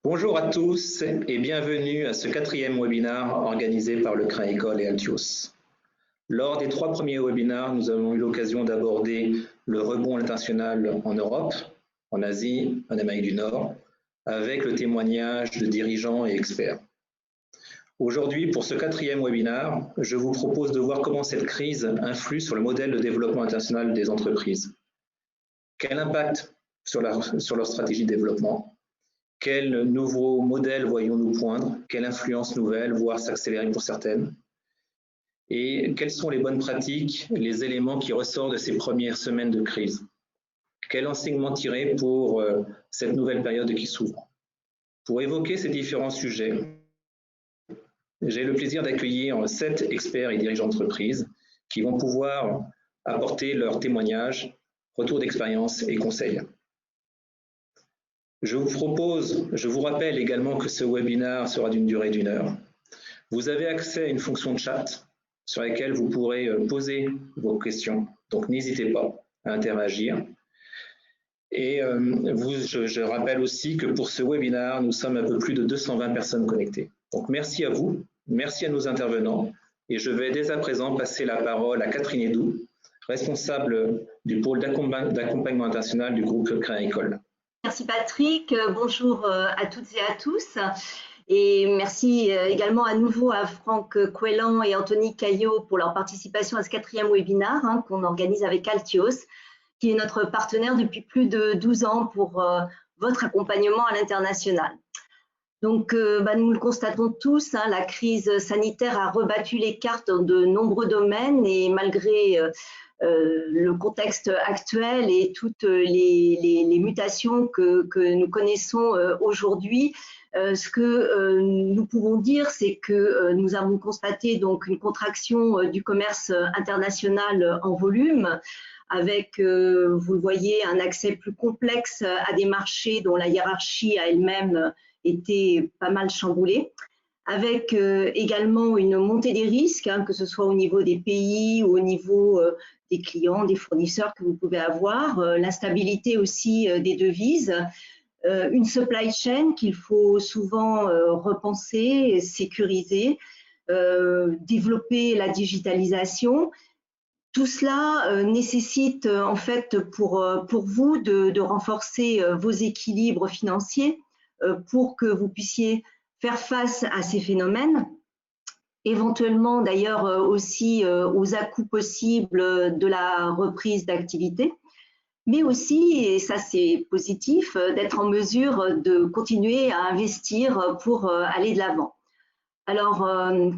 Bonjour à tous et bienvenue à ce quatrième webinaire organisé par le Créa-École et Altios. Lors des 3 premiers webinaires, nous avons eu l'occasion d'aborder le rebond international en Europe, en Asie, en Amérique du Nord, avec le témoignage de dirigeants et experts. Aujourd'hui, pour ce quatrième webinaire, je vous propose de voir comment cette crise influe sur le modèle de développement international des entreprises. Quel impact sur leur stratégie de développement? Quels nouveaux modèles voyons-nous poindre? Quelle influence nouvelle, voire s'accélérer pour certaines? Et quelles sont les bonnes pratiques, les éléments qui ressortent de ces premières semaines de crise? Quel enseignement tirer pour cette nouvelle période qui s'ouvre? Pour évoquer ces différents sujets, j'ai le plaisir d'accueillir 7 experts et dirigeants d'entreprise qui vont pouvoir apporter leurs témoignages, retours d'expérience et conseils. Je vous rappelle également que ce webinaire sera d'une durée d'1 heure. Vous avez accès à une fonction de chat sur laquelle vous pourrez poser vos questions. Donc, n'hésitez pas à interagir. Et je rappelle aussi que pour ce webinaire, nous sommes un peu plus de 220 personnes connectées. Donc, merci à vous, merci à nos intervenants. Et je vais dès à présent passer la parole à Catherine Hédou, responsable du pôle d'accompagnement international du groupe Créa-École. Merci Patrick, bonjour à toutes et à tous. Et merci également à nouveau à Franck Couelan et Anthony Caillot pour leur participation à ce 4e webinaire qu'on organise avec Altios, qui est notre partenaire depuis plus de 12 ans pour votre accompagnement à l'international. Donc, nous le constatons tous, la crise sanitaire a rebattu les cartes dans de nombreux domaines et malgré le contexte actuel et toutes les mutations que nous connaissons aujourd'hui, ce que nous pouvons dire, c'est que nous avons constaté donc une contraction du commerce international en volume, avec, vous le voyez, un accès plus complexe à des marchés dont la hiérarchie à elle-même était pas mal chamboulée, avec également une montée des risques, que ce soit au niveau des pays ou au niveau des clients, des fournisseurs que vous pouvez avoir, l'instabilité aussi des devises, une supply chain qu'il faut souvent repenser, sécuriser, développer la digitalisation. Tout cela nécessite en fait pour vous de renforcer vos équilibres financiers pour que vous puissiez faire face à ces phénomènes, éventuellement d'ailleurs aussi aux à-coups possibles de la reprise d'activité, mais aussi, et ça c'est positif, d'être en mesure de continuer à investir pour aller de l'avant. Alors,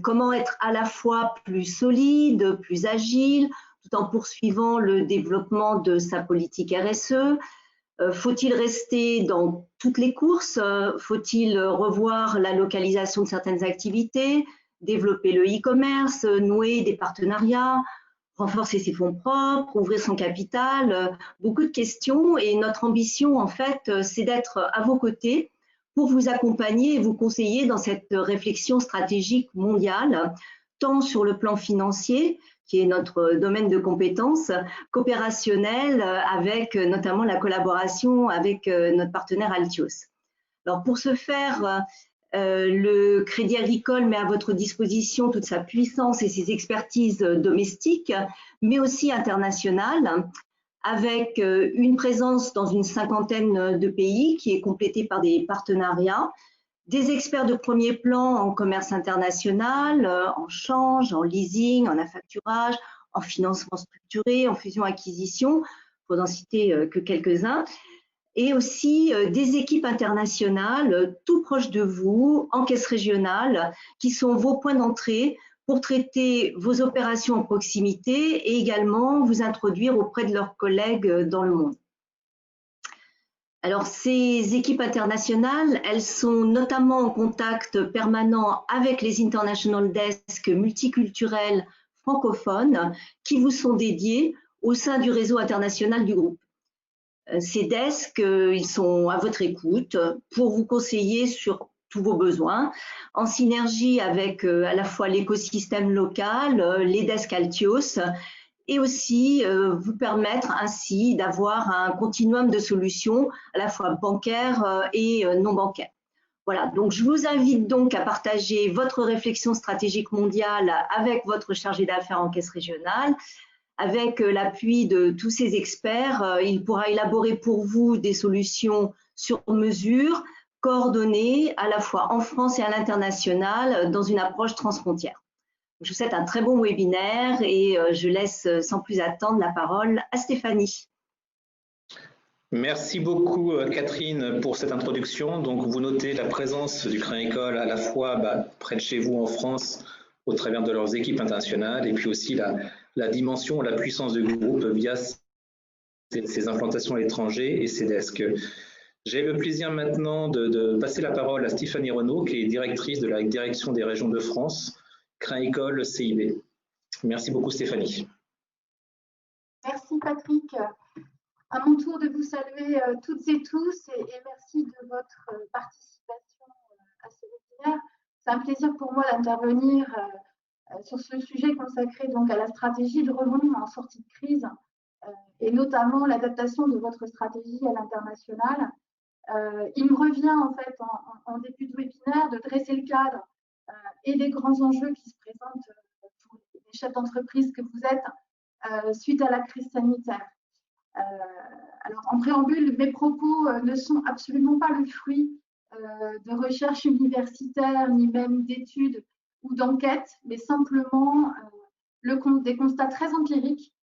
comment être à la fois plus solide, plus agile, tout en poursuivant le développement de sa politique RSE? Faut-il rester dans toutes les courses? Faut-il revoir la localisation de certaines activités, développer le e-commerce, nouer des partenariats, renforcer ses fonds propres, ouvrir son capital? Beaucoup de questions et notre ambition, en fait, c'est d'être à vos côtés pour vous accompagner et vous conseiller dans cette réflexion stratégique mondiale, tant sur le plan financier, qui est notre domaine de compétences, qu'opérationnel, avec notamment la collaboration avec notre partenaire Altios. Alors pour ce faire, le Crédit Agricole met à votre disposition toute sa puissance et ses expertises domestiques, mais aussi internationales, avec une présence dans une 50aine de pays qui est complétée par des partenariats, des experts de premier plan en commerce international, en change, en leasing, en affacturage, en financement structuré, en fusion-acquisition, pour n'en citer que quelques-uns, et aussi des équipes internationales tout proches de vous, en caisse régionale, qui sont vos points d'entrée pour traiter vos opérations en proximité et également vous introduire auprès de leurs collègues dans le monde. Alors, ces équipes internationales, elles sont notamment en contact permanent avec les International Desks multiculturels francophones qui vous sont dédiés au sein du réseau international du groupe. Ces desks, ils sont à votre écoute pour vous conseiller sur tous vos besoins, en synergie avec à la fois l'écosystème local, les desks Altios, et aussi vous permettre ainsi d'avoir un continuum de solutions à la fois bancaires et non bancaires. Voilà, donc je vous invite donc à partager votre réflexion stratégique mondiale avec votre chargé d'affaires en caisse régionale. Avec l'appui de tous ces experts, il pourra élaborer pour vous des solutions sur mesure, coordonnées à la fois en France et à l'international dans une approche transfrontière. Je vous souhaite un très bon webinaire et je laisse sans plus attendre la parole à Stéphanie. Merci beaucoup Catherine pour cette introduction. Donc vous notez la présence du Crédit Agricole à la fois près de chez vous en France au travers de leurs équipes internationales et puis aussi la dimension, la puissance du groupe via ses implantations à l'étranger et ses desks. J'ai le plaisir maintenant de passer la parole à Stéphanie Renaud qui est directrice de la direction des régions de France, Crédit Agricole CIB. Merci beaucoup Stéphanie. Merci Patrick. À mon tour de vous saluer toutes et tous et merci de votre participation à ce webinaire. C'est un plaisir pour moi d'intervenir sur ce sujet consacré donc à la stratégie de rebond en sortie de crise et notamment l'adaptation de votre stratégie à l'international. Il me revient en fait en début de webinaire de dresser le cadre et des grands enjeux qui se présentent pour les chefs d'entreprise que vous êtes suite à la crise sanitaire. Alors, en préambule, mes propos ne sont absolument pas le fruit de recherches universitaires, ni même d'études ou d'enquêtes, mais simplement des constats très empiriques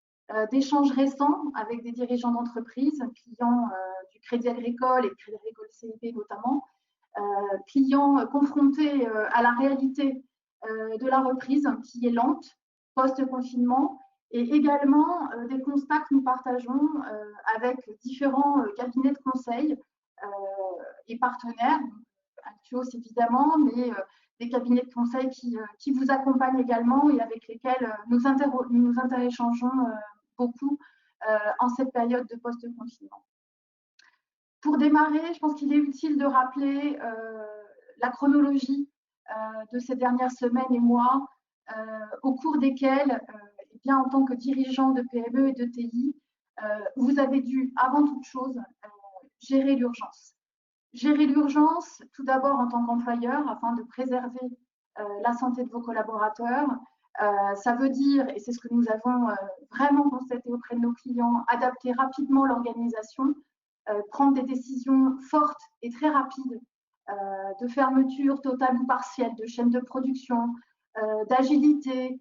d'échanges récents avec des dirigeants d'entreprises, clients du Crédit Agricole et du Crédit Agricole CIB notamment, clients confrontés à la réalité de la reprise qui est lente post-confinement, et également des constats que nous partageons avec différents cabinets de conseil et partenaires, Altios évidemment, mais des cabinets de conseil qui vous accompagnent également et avec lesquels nous interéchangeons beaucoup en cette période de post-confinement. Pour démarrer, je pense qu'il est utile de rappeler la chronologie de ces dernières semaines et mois au cours desquels bien, en tant que dirigeant de PME et de TI, vous avez dû, avant toute chose, gérer l'urgence. Gérer l'urgence, tout d'abord en tant qu'employeur, afin de préserver la santé de vos collaborateurs. Ça veut dire, et c'est ce que nous avons vraiment constaté auprès de nos clients, adapter rapidement l'organisation, prendre des décisions fortes et très rapides de fermeture totale ou partielle de chaînes de production, d'agilité,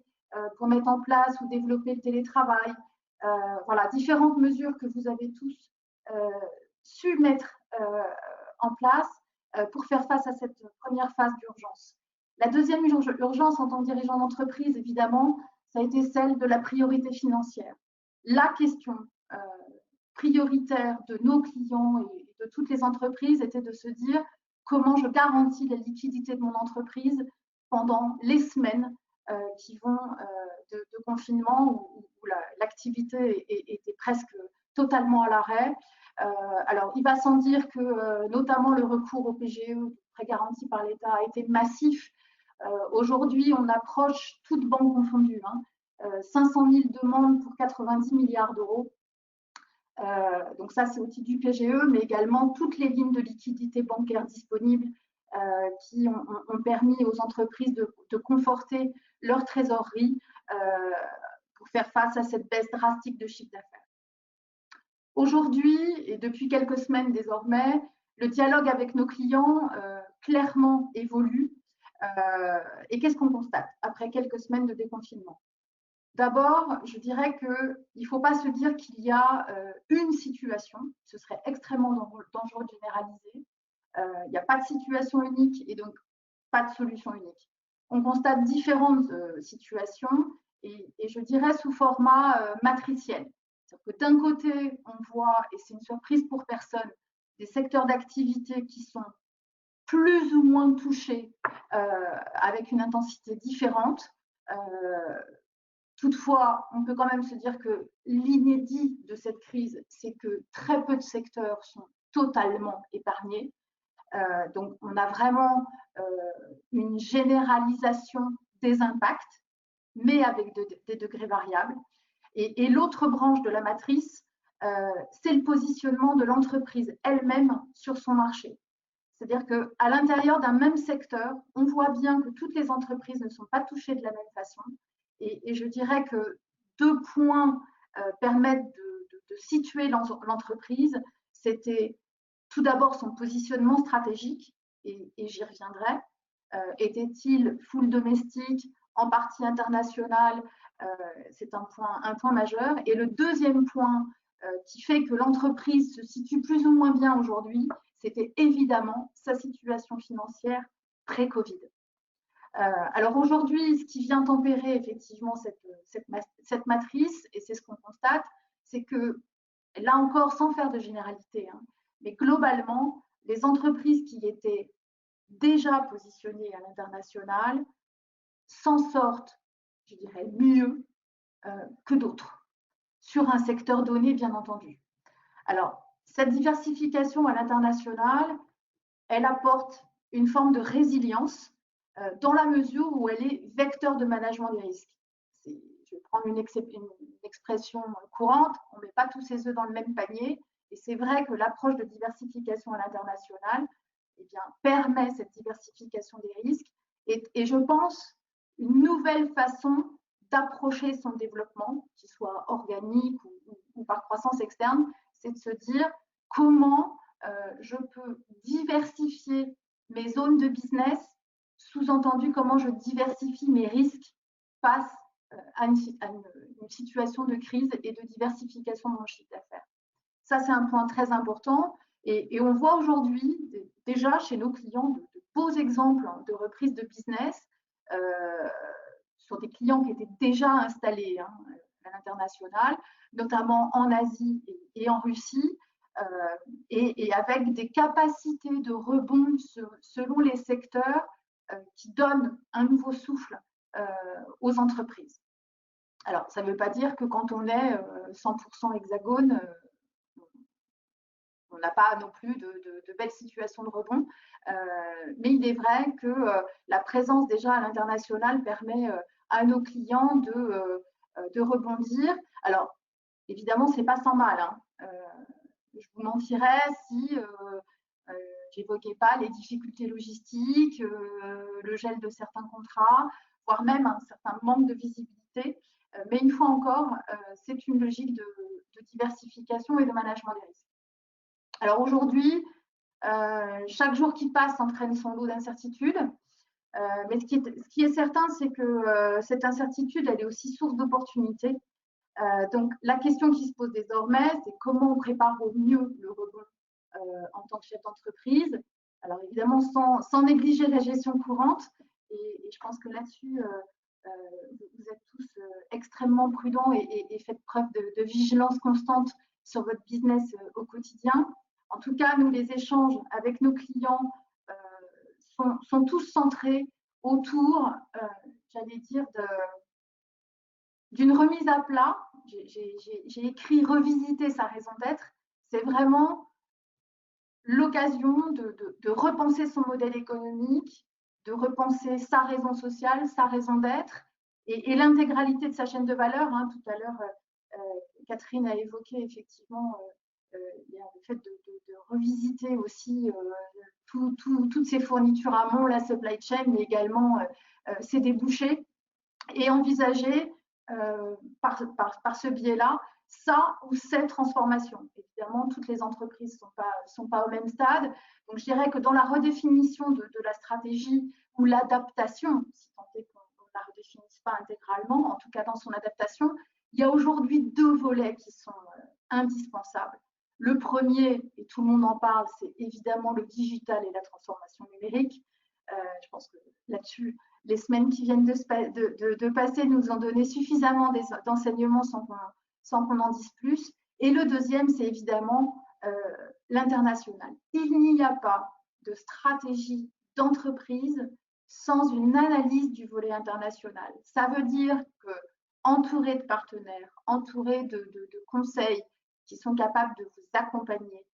pour mettre en place ou développer le télétravail. Voilà, différentes mesures que vous avez tous su mettre en place pour faire face à cette première phase d'urgence. La deuxième urgence en tant que dirigeant d'entreprise, évidemment, ça a été celle de la priorité financière. La question prioritaire de nos clients et de toutes les entreprises était de se dire comment je garantis la liquidité de mon entreprise pendant les semaines qui vont de confinement où l'activité était presque totalement à l'arrêt. Alors, il va sans dire que notamment le recours au PGE, prêt garanti par l'État, a été massif. Aujourd'hui, on approche toutes banques confondues, 500 000 demandes pour 90 milliards d'euros. Donc ça, c'est au titre du PGE, mais également toutes les lignes de liquidité bancaire disponibles qui ont permis aux entreprises de conforter leur trésorerie pour faire face à cette baisse drastique de chiffre d'affaires. Aujourd'hui, et depuis quelques semaines désormais, le dialogue avec nos clients clairement évolue. Et qu'est-ce qu'on constate après quelques semaines de déconfinement? D'abord, je dirais qu'il ne faut pas se dire qu'il y a une situation, ce serait extrêmement dangereux de généraliser. Il n'y a pas de situation unique et donc pas de solution unique. On constate différentes situations et je dirais sous format matriciel. C'est-à-dire que d'un côté, on voit, et c'est une surprise pour personne, des secteurs d'activité qui sont plus ou moins touchés avec une intensité différente. Toutefois, on peut quand même se dire que l'inédit de cette crise, c'est que très peu de secteurs sont totalement épargnés. Donc, on a vraiment une généralisation des impacts, mais avec des degrés variables. Et l'autre branche de la matrice, c'est le positionnement de l'entreprise elle-même sur son marché. C'est-à-dire qu'à l'intérieur d'un même secteur, on voit bien que toutes les entreprises ne sont pas touchées de la même façon. Et je dirais que 2 points permettent de situer l'entreprise. C'était tout d'abord son positionnement stratégique, et j'y reviendrai. Était-il full domestique, en partie international? C'est un point majeur. Et le deuxième point qui fait que l'entreprise se situe plus ou moins bien aujourd'hui, c'était évidemment sa situation financière pré-Covid. Alors aujourd'hui, ce qui vient tempérer effectivement cette matrice, et c'est ce qu'on constate, c'est que, là encore, sans faire de généralité, hein, mais globalement, les entreprises qui étaient déjà positionnées à l'international s'en sortent, je dirais, mieux que d'autres, sur un secteur donné, bien entendu. Alors, cette diversification à l'international, elle apporte une forme de résilience dans la mesure où elle est vecteur de management des risques. Je vais prendre une expression courante, on ne met pas tous ses œufs dans le même panier, et c'est vrai que l'approche de diversification à l'international permet cette diversification des risques, et je pense une nouvelle façon d'approcher son développement, qu'il soit organique ou par croissance externe, c'est de se dire comment je peux diversifier mes zones de business, sous-entendu comment je diversifie mes risques face à une situation de crise et de diversification de mon chiffre d'affaires. Ça, c'est un point très important, et on voit aujourd'hui déjà chez nos clients de beaux exemples de reprise de business sur des clients qui étaient déjà installés à l'international, notamment en Asie et en Russie, et avec des capacités de rebond selon les secteurs qui donnent un nouveau souffle aux entreprises. Alors, ça ne veut pas dire que quand on est 100% hexagone, on n'a pas non plus de belles situations de rebond, mais il est vrai que la présence déjà à l'international permet à nos clients de rebondir. Alors, évidemment, ce n'est pas sans mal, hein. Je vous mentirais si j'évoquais pas les difficultés logistiques, le gel de certains contrats, voire même un certain manque de visibilité. Mais une fois encore, c'est une logique de diversification et de management des risques. Alors aujourd'hui, chaque jour qui passe entraîne son lot d'incertitudes. Mais ce qui est certain, c'est que cette incertitude, elle est aussi source d'opportunités. Donc, la question qui se pose désormais, c'est comment on prépare au mieux le rebond en tant que chef d'entreprise. Alors, évidemment, sans négliger la gestion courante. Et je pense que là-dessus, vous êtes tous extrêmement prudents et faites preuve de vigilance constante sur votre business au quotidien. En tout cas, nous, les échanges avec nos clients sont tous centrés autour, j'allais dire, d'une remise à plat. J'ai écrit revisiter sa raison d'être. C'est vraiment l'occasion de repenser son modèle économique, de repenser sa raison sociale, sa raison d'être et l'intégralité de sa chaîne de valeur. Tout à l'heure, Catherine a évoqué effectivement le fait de revisiter aussi toutes ces fournitures amont, la supply chain, mais également ses débouchés, et envisager par ce biais-là ça ou cette transformation. Évidemment, toutes les entreprises sont pas au même stade. Donc, je dirais que dans la redéfinition de la stratégie ou l'adaptation, si tant est qu'on ne la redéfinisse pas intégralement, en tout cas dans son adaptation, il y a aujourd'hui 2 volets qui sont indispensables. Le premier, et tout le monde en parle, c'est évidemment le digital et la transformation numérique. Je pense que là-dessus, les semaines qui viennent de passer nous ont donné suffisamment d'enseignements sans qu'on en dise plus. Et le deuxième, c'est évidemment l'international. Il n'y a pas de stratégie d'entreprise sans une analyse du volet international. Ça veut dire que, entouré de partenaires, entouré de conseils qui sont capables de vous accompagner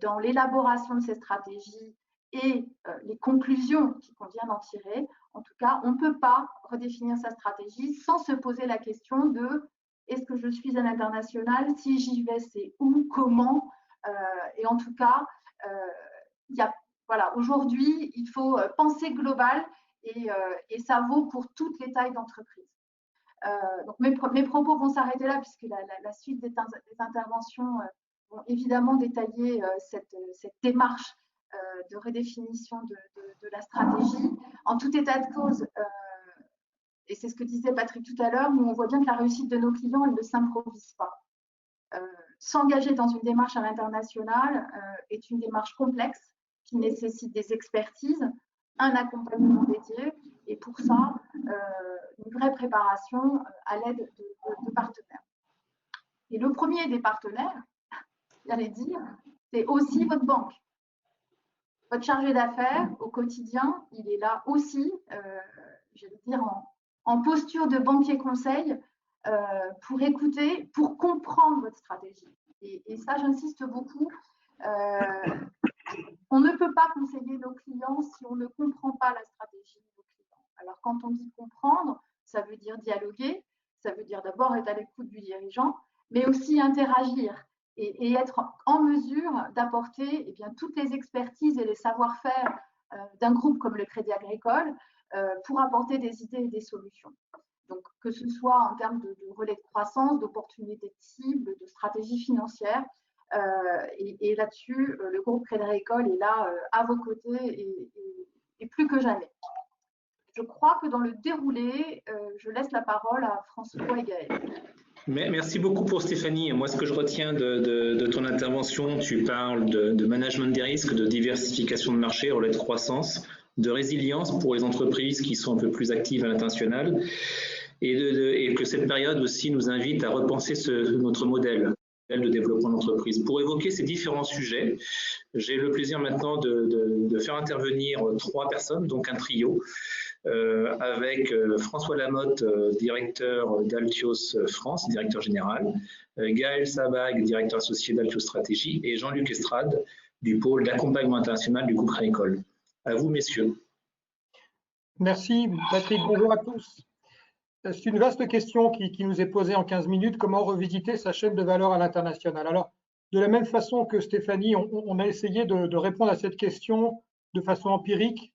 dans l'élaboration de ces stratégies et les conclusions qu'il convient d'en tirer, en tout cas, on ne peut pas redéfinir sa stratégie sans se poser la question de est-ce que je suis à l'international? Si j'y vais, c'est où, comment? Et en tout cas, il y a voilà, aujourd'hui, il faut penser global et ça vaut pour toutes les tailles d'entreprise. Donc mes propos vont s'arrêter là puisque la suite des interventions vont évidemment détailler cette démarche de redéfinition de la stratégie. En tout état de cause, et c'est ce que disait Patrick tout à l'heure, nous on voit bien que la réussite de nos clients, elle ne s'improvise pas. S'engager dans une démarche à l'international est une démarche complexe qui nécessite des expertises, un accompagnement dédié et pour ça, une vraie préparation à l'aide de partenaires. Et le premier des partenaires, j'allais dire, c'est aussi votre banque. Votre chargé d'affaires au quotidien, il est là aussi, j'allais dire, en posture de banquier conseil pour écouter, pour comprendre votre stratégie. Et ça, j'insiste beaucoup. On ne peut pas conseiller nos clients si on ne comprend pas la stratégie de nos clients. Alors, quand on dit comprendre, ça veut dire dialoguer, ça veut dire d'abord être à l'écoute du dirigeant, mais aussi interagir et être en mesure d'apporter toutes les expertises et les savoir-faire d'un groupe comme le Crédit Agricole pour apporter des idées et des solutions. Donc, que ce soit en termes de relais de croissance, d'opportunités de cible, de stratégie financière. Et là-dessus, le groupe Crédit Agricole est là à vos côtés et plus que jamais. Je crois que dans le déroulé, je laisse la parole à François et Gaël. Merci beaucoup pour Stéphanie. Moi, ce que je retiens de ton intervention, tu parles de management des risques, de diversification de marché, relais de croissance, de résilience pour les entreprises qui sont un peu plus actives à l'international et que cette période aussi nous invite à repenser notre modèle de développement d'entreprise. Pour évoquer ces différents sujets, j'ai le plaisir maintenant de faire intervenir 3 personnes, donc un trio, avec François Lamotte, directeur d'Altios France, directeur général, Gaël Sabag, directeur associé d'Altios Stratégie, et Jean-Luc Estrade, du pôle d'accompagnement international du groupe Crédit Agricole. À vous, messieurs. Merci, Patrick. Bonjour à tous. C'est une vaste question qui nous est posée en 15 minutes. Comment revisiter sa chaîne de valeur à l'international? Alors, de la même façon que Stéphanie, on a essayé de répondre à cette question de façon empirique,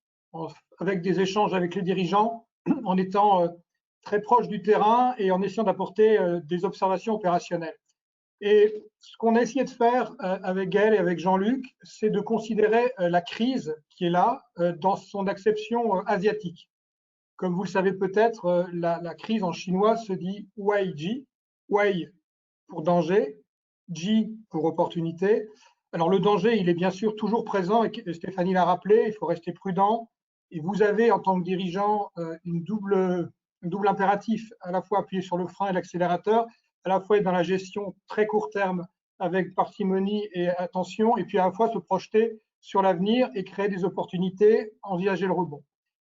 avec des échanges avec les dirigeants, en étant très proche du terrain et en essayant d'apporter des observations opérationnelles. Et ce qu'on a essayé de faire avec Gaël et avec Jean-Luc, c'est de considérer la crise qui est là dans son acception asiatique. Comme vous le savez peut-être, la crise en chinois se dit Wei-Ji, Wei pour danger, Ji pour opportunité. Alors le danger, il est bien sûr toujours présent et Stéphanie l'a rappelé, il faut rester prudent. Et vous avez en tant que dirigeant un double impératif, à la fois appuyer sur le frein et l'accélérateur, à la fois être dans la gestion très court terme avec parcimonie et attention, et puis à la fois se projeter sur l'avenir et créer des opportunités, envisager le rebond.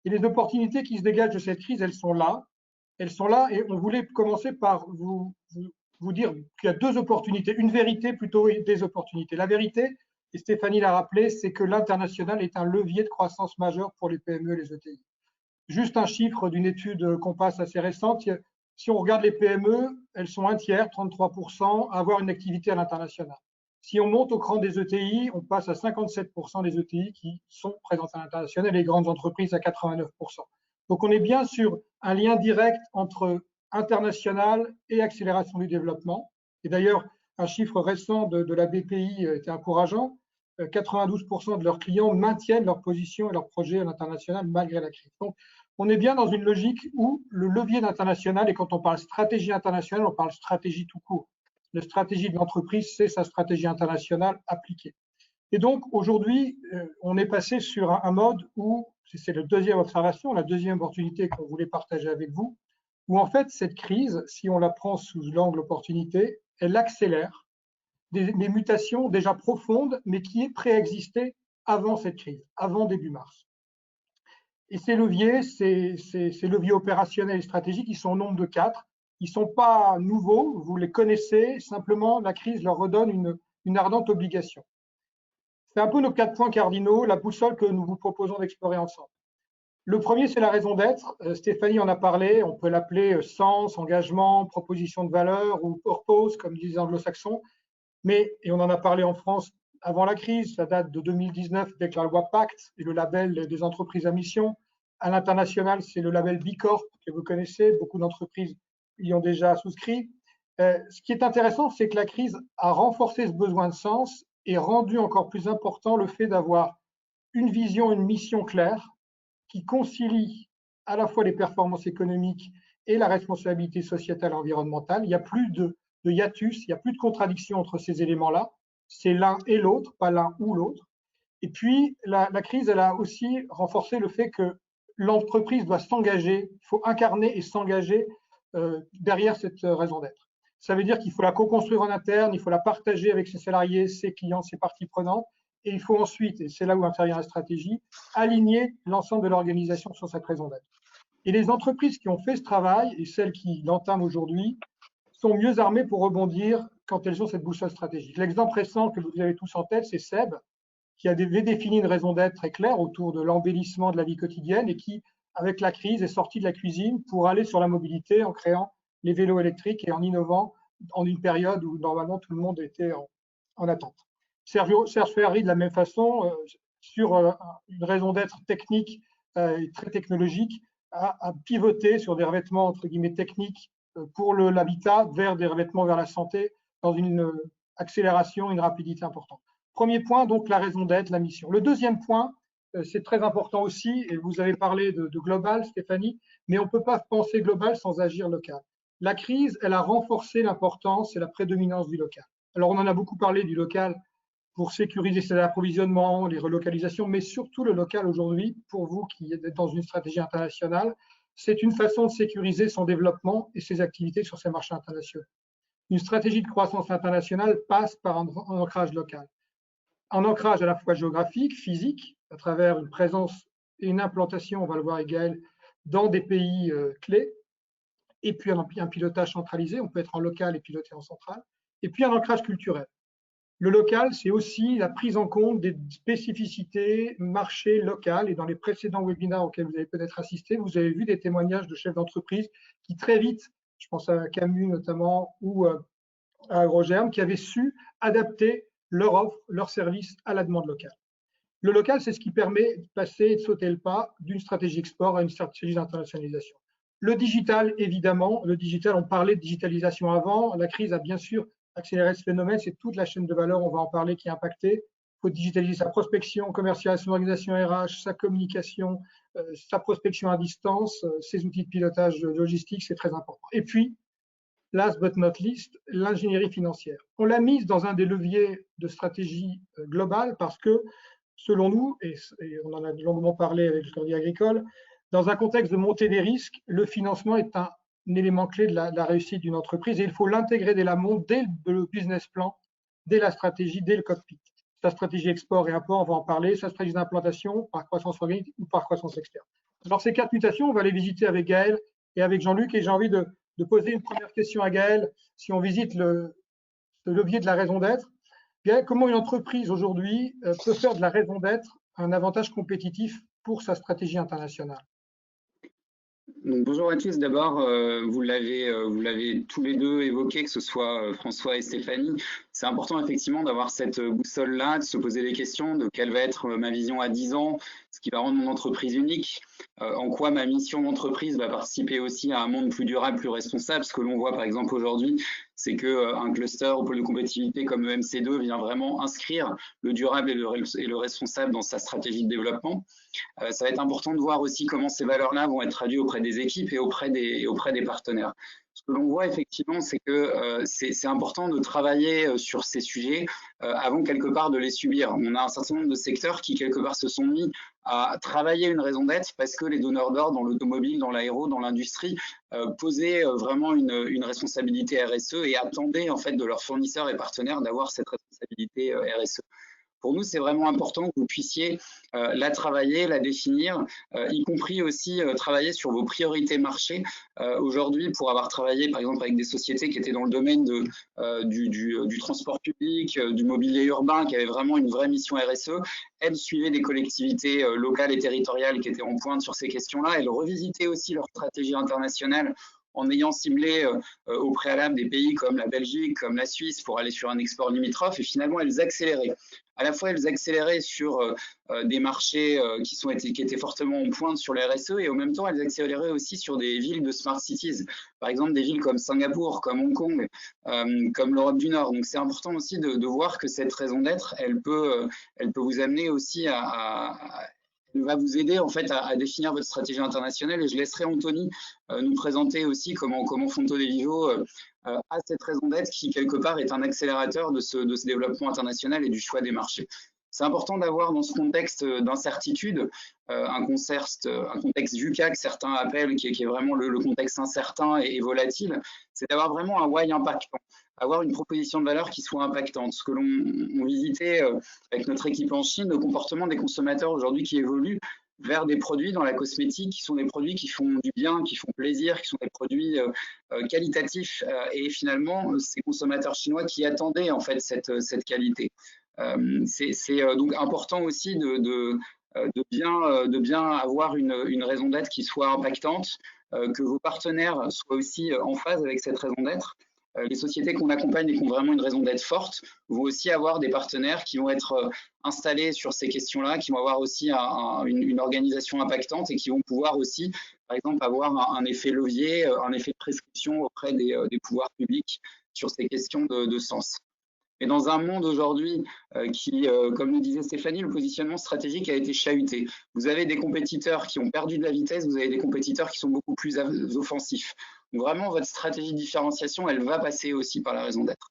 Et les opportunités qui se dégagent de cette crise, elles sont là et on voulait commencer par vous dire qu'il y a 2 opportunités, une vérité plutôt et des opportunités. La vérité, et Stéphanie l'a rappelé, c'est que l'international est un levier de croissance majeur pour les PME et les ETI. Juste un chiffre d'une étude Compass assez récente, si on regarde les PME, elles sont un tiers, 33%, à avoir une activité à l'international. Si on monte au cran des ETI, on passe à 57% des ETI qui sont présentes à l'international et les grandes entreprises à 89%. Donc on est bien sur un lien direct entre international et accélération du développement. Et d'ailleurs, un chiffre récent de la BPI était encourageant. 92% de leurs clients maintiennent leur position et leurs projets à l'international malgré la crise. Donc, on est bien dans une logique où le levier d'international, et quand on parle stratégie internationale, on parle stratégie tout court. La stratégie de l'entreprise, c'est sa stratégie internationale appliquée. Et donc, aujourd'hui, on est passé sur un mode où, c'est la deuxième observation, la deuxième opportunité qu'on voulait partager avec vous, où en fait, cette crise, si on la prend sous l'angle opportunité, elle accélère des mutations déjà profondes, mais qui préexistaient avant cette crise, avant début mars. Et ces leviers opérationnels et stratégiques, ils sont au nombre de 4. Ils ne sont pas nouveaux, vous les connaissez, simplement la crise leur redonne une ardente obligation. C'est un peu nos 4 points cardinaux, la boussole que nous vous proposons d'explorer ensemble. Le premier, c'est la raison d'être. Stéphanie en a parlé, on peut l'appeler sens, engagement, proposition de valeur ou purpose, comme disent les anglo-saxons. Mais, et on en a parlé en France avant la crise, ça date de 2019 avec la loi Pacte et le label des entreprises à mission. À l'international, c'est le label B Corp que vous connaissez, beaucoup d'entreprises y ont déjà souscrit. Ce qui est intéressant, c'est que la crise a renforcé ce besoin de sens et rendu encore plus important le fait d'avoir une vision, une mission claire qui concilie à la fois les performances économiques et la responsabilité sociétale et environnementale. Il n'y a plus de hiatus, il n'y a plus de contradiction entre ces éléments-là. C'est l'un et l'autre, pas l'un ou l'autre. Et puis, la crise, elle a aussi renforcé le fait que l'entreprise doit s'engager, il faut incarner et s'engager derrière cette raison d'être. Ça veut dire qu'il faut la co-construire en interne, il faut la partager avec ses salariés, ses clients, ses parties prenantes, et il faut ensuite, et c'est là où intervient la stratégie, aligner l'ensemble de l'organisation sur cette raison d'être. Et les entreprises qui ont fait ce travail, et celles qui l'entament aujourd'hui, sont mieux armées pour rebondir quand elles ont cette boussole stratégique. L'exemple récent que vous avez tous en tête, c'est Seb, qui avait défini une raison d'être très claire autour de l'embellissement de la vie quotidienne et qui, avec la crise, est sorti de la cuisine pour aller sur la mobilité en créant les vélos électriques et en innovant en une période où normalement tout le monde était en attente. Serge Ferrari, de la même façon, sur une raison d'être technique et très technologique, a pivoté sur des revêtements entre guillemets techniques pour l'habitat vers des revêtements vers la santé dans une accélération, une rapidité importante. Premier point, donc la raison d'être, la mission. Le deuxième point, c'est très important aussi, et vous avez parlé de global, Stéphanie, mais on ne peut pas penser global sans agir local. La crise, elle a renforcé l'importance et la prédominance du local. Alors, on en a beaucoup parlé du local pour sécuriser ses approvisionnements, les relocalisations, mais surtout le local aujourd'hui, pour vous qui êtes dans une stratégie internationale, c'est une façon de sécuriser son développement et ses activités sur ces marchés internationaux. Une stratégie de croissance internationale passe par un ancrage local. Un ancrage à la fois géographique, physique, à travers une présence et une implantation, on va le voir avec Gaël, dans des pays clés, et puis un pilotage centralisé, on peut être en local et piloter en central, et puis un ancrage culturel. Le local, c'est aussi la prise en compte des spécificités marché local, et dans les précédents webinaires auxquels vous avez peut-être assisté, vous avez vu des témoignages de chefs d'entreprise qui très vite, je pense à Camus notamment, ou à Agrogerm, qui avaient su adapter leur offre, leur service à la demande locale. Le local, c'est ce qui permet de passer et de sauter le pas d'une stratégie export à une stratégie d'internationalisation. Le digital, évidemment, le digital, on parlait de digitalisation avant, la crise a bien sûr accéléré ce phénomène, c'est toute la chaîne de valeur, on va en parler, qui est impactée. Il faut digitaliser sa prospection, commercialisation, son organisation RH, sa communication, sa prospection à distance, ses outils de pilotage logistique, c'est très important. Et puis, last but not least, l'ingénierie financière. On l'a mise dans un des leviers de stratégie globale parce que, selon nous, et on en a longuement parlé avec le Crédit Agricole, dans un contexte de montée des risques, le financement est un élément clé de la réussite d'une entreprise et il faut l'intégrer dès l'amont, dès le business plan, dès la stratégie, dès le cockpit. Sa stratégie export et import, on va en parler, sa stratégie d'implantation par croissance organique ou par croissance externe. Alors ces 4 mutations, on va les visiter avec Gaël et avec Jean-Luc, et j'ai envie de poser une première question à Gaël. Si on visite le levier de la raison d'être, Gaël, comment une entreprise aujourd'hui peut faire de la raison d'être un avantage compétitif pour sa stratégie internationale? Donc, bonjour à tous. D'abord, vous l'avez tous les deux évoqué, que ce soit François et Stéphanie. C'est important effectivement d'avoir cette boussole-là, de se poser des questions de quelle va être ma vision à 10 ans, ce qui va rendre mon entreprise unique, en quoi ma mission d'entreprise va participer aussi à un monde plus durable, plus responsable. Ce que l'on voit par exemple aujourd'hui, c'est qu'un cluster au pôle de compétitivité comme EMC2 vient vraiment inscrire le durable et le responsable dans sa stratégie de développement. Ça va être important de voir aussi comment ces valeurs-là vont être traduites auprès des équipes et auprès des partenaires. Ce que l'on voit effectivement, c'est que c'est important de travailler sur ces sujets avant quelque part de les subir. On a un certain nombre de secteurs qui quelque part se sont mis à travailler une raison d'être parce que les donneurs d'ordre dans l'automobile, dans l'aéro, dans l'industrie posaient vraiment une responsabilité RSE et attendaient en fait de leurs fournisseurs et partenaires d'avoir cette responsabilité RSE. Pour nous, c'est vraiment important que vous puissiez la travailler, la définir, y compris aussi travailler sur vos priorités marché. Aujourd'hui, pour avoir travaillé par exemple avec des sociétés qui étaient dans le domaine du transport public, du mobilier urbain, qui avaient vraiment une vraie mission RSE, elles suivaient des collectivités locales et territoriales qui étaient en pointe sur ces questions-là. Elles revisitaient aussi leur stratégie internationale en ayant ciblé au préalable des pays comme la Belgique, comme la Suisse pour aller sur un export limitrophe, et finalement elles accéléraient. À la fois, elles accéléraient sur des marchés qui étaient fortement en pointe sur les RSE, et en même temps, elles accéléraient aussi sur des villes de smart cities. Par exemple, des villes comme Singapour, comme Hong Kong, comme l'Europe du Nord. Donc, c'est important aussi de voir que cette raison d'être, elle peut vous amener aussi elle va vous aider en fait à définir votre stratégie internationale, et je laisserai Anthony nous présenter aussi comment Fonto dei Vivo a cette raison d'être qui quelque part est un accélérateur de ce développement international et du choix des marchés. C'est important d'avoir dans ce contexte d'incertitude un contexte VUCA que certains appellent, qui est vraiment le contexte incertain et volatile, c'est d'avoir vraiment un why impactant, avoir une proposition de valeur qui soit impactante. Ce que l'on visitait avec notre équipe en Chine, le comportement des consommateurs aujourd'hui qui évolue vers des produits dans la cosmétique qui sont des produits qui font du bien, qui font plaisir, qui sont des produits qualitatifs, et finalement ces consommateurs chinois qui attendaient en fait cette qualité. C'est donc important aussi de bien avoir une raison d'être qui soit impactante, que vos partenaires soient aussi en phase avec cette raison d'être. Les sociétés qu'on accompagne et qui ont vraiment une raison d'être forte vont aussi avoir des partenaires qui vont être installés sur ces questions-là, qui vont avoir aussi une organisation impactante et qui vont pouvoir aussi, par exemple, avoir un effet levier, un effet de prescription auprès des pouvoirs publics sur ces questions de sens. Et dans un monde aujourd'hui qui, comme le disait Stéphanie, le positionnement stratégique a été chahuté. Vous avez des compétiteurs qui ont perdu de la vitesse, vous avez des compétiteurs qui sont beaucoup plus offensifs. Donc vraiment, votre stratégie de différenciation, elle va passer aussi par la raison d'être.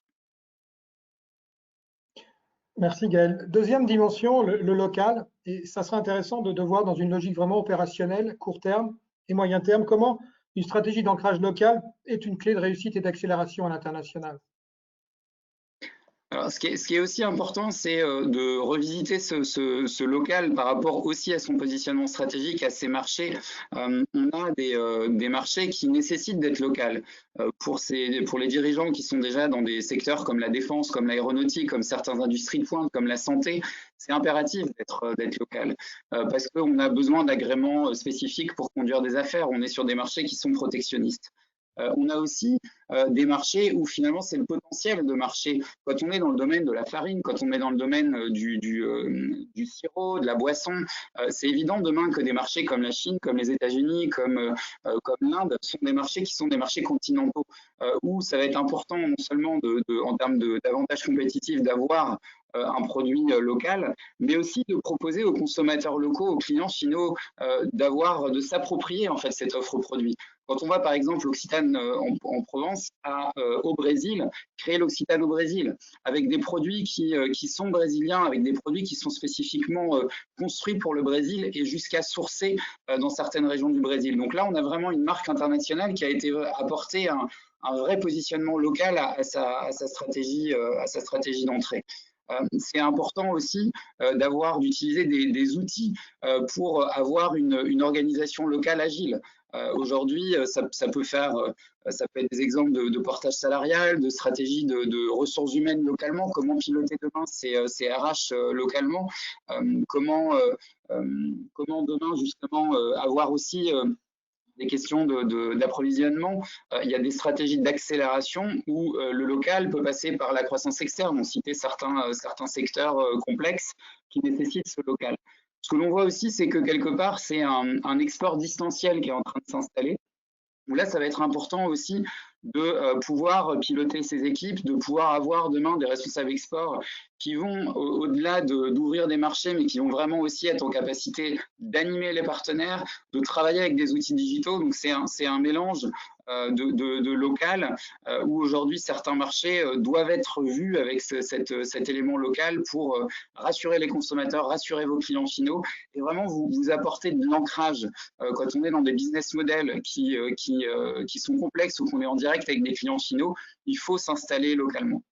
Merci Gaël. Deuxième dimension, le local. Et ça serait intéressant de voir dans une logique vraiment opérationnelle, court terme et moyen terme, comment une stratégie d'ancrage local est une clé de réussite et d'accélération à l'international. Alors, ce qui est aussi important, c'est de revisiter ce local par rapport aussi à son positionnement stratégique, à ses marchés. On a des marchés qui nécessitent d'être local. Pour les dirigeants qui sont déjà dans des secteurs comme la défense, comme l'aéronautique, comme certaines industries de pointe, comme la santé, c'est impératif d'être local parce qu'on a besoin d'agréments spécifiques pour conduire des affaires. On est sur des marchés qui sont protectionnistes. On a aussi des marchés où finalement c'est le potentiel de marché. Quand on est dans le domaine de la farine, quand on est dans le domaine du sirop, de la boisson, c'est évident demain que des marchés comme la Chine, comme les États-Unis, comme l'Inde sont des marchés qui sont des marchés continentaux où ça va être important non seulement en termes d'avantages compétitifs d'avoir un produit local, mais aussi de proposer aux consommateurs locaux, aux clients finaux, de s'approprier en fait cette offre produit. Quand on va par exemple l'Occitane en Provence au Brésil, créer l'Occitane au Brésil, avec des produits qui sont brésiliens, avec des produits qui sont spécifiquement construits pour le Brésil et jusqu'à sourcer dans certaines régions du Brésil. Donc là, on a vraiment une marque internationale qui a été apportée un vrai positionnement local à sa stratégie d'entrée. C'est important aussi d'utiliser des outils pour avoir une organisation locale agile. Aujourd'hui, ça peut être des exemples de portage salarial, de stratégie de ressources humaines localement, comment piloter demain ces RH localement, comment demain justement avoir aussi des questions d'approvisionnement. Il y a des stratégies d'accélération où le local peut passer par la croissance externe. On citait certains secteurs complexes qui nécessitent ce local. Ce que l'on voit aussi, c'est que quelque part, c'est un export distanciel qui est en train de s'installer. Là, ça va être important aussi de pouvoir piloter ces équipes, de pouvoir avoir demain des responsables export qui vont, au-delà d'ouvrir des marchés, mais qui vont vraiment aussi être en capacité d'animer les partenaires, de travailler avec des outils digitaux. Donc, c'est un mélange de local où aujourd'hui certains marchés doivent être vus avec cet élément local pour rassurer les consommateurs, rassurer vos clients finaux et vraiment vous apporter de l'ancrage. Quand on est dans des business models qui sont complexes ou qu'on est en direct avec des clients finaux, il faut s'installer localement.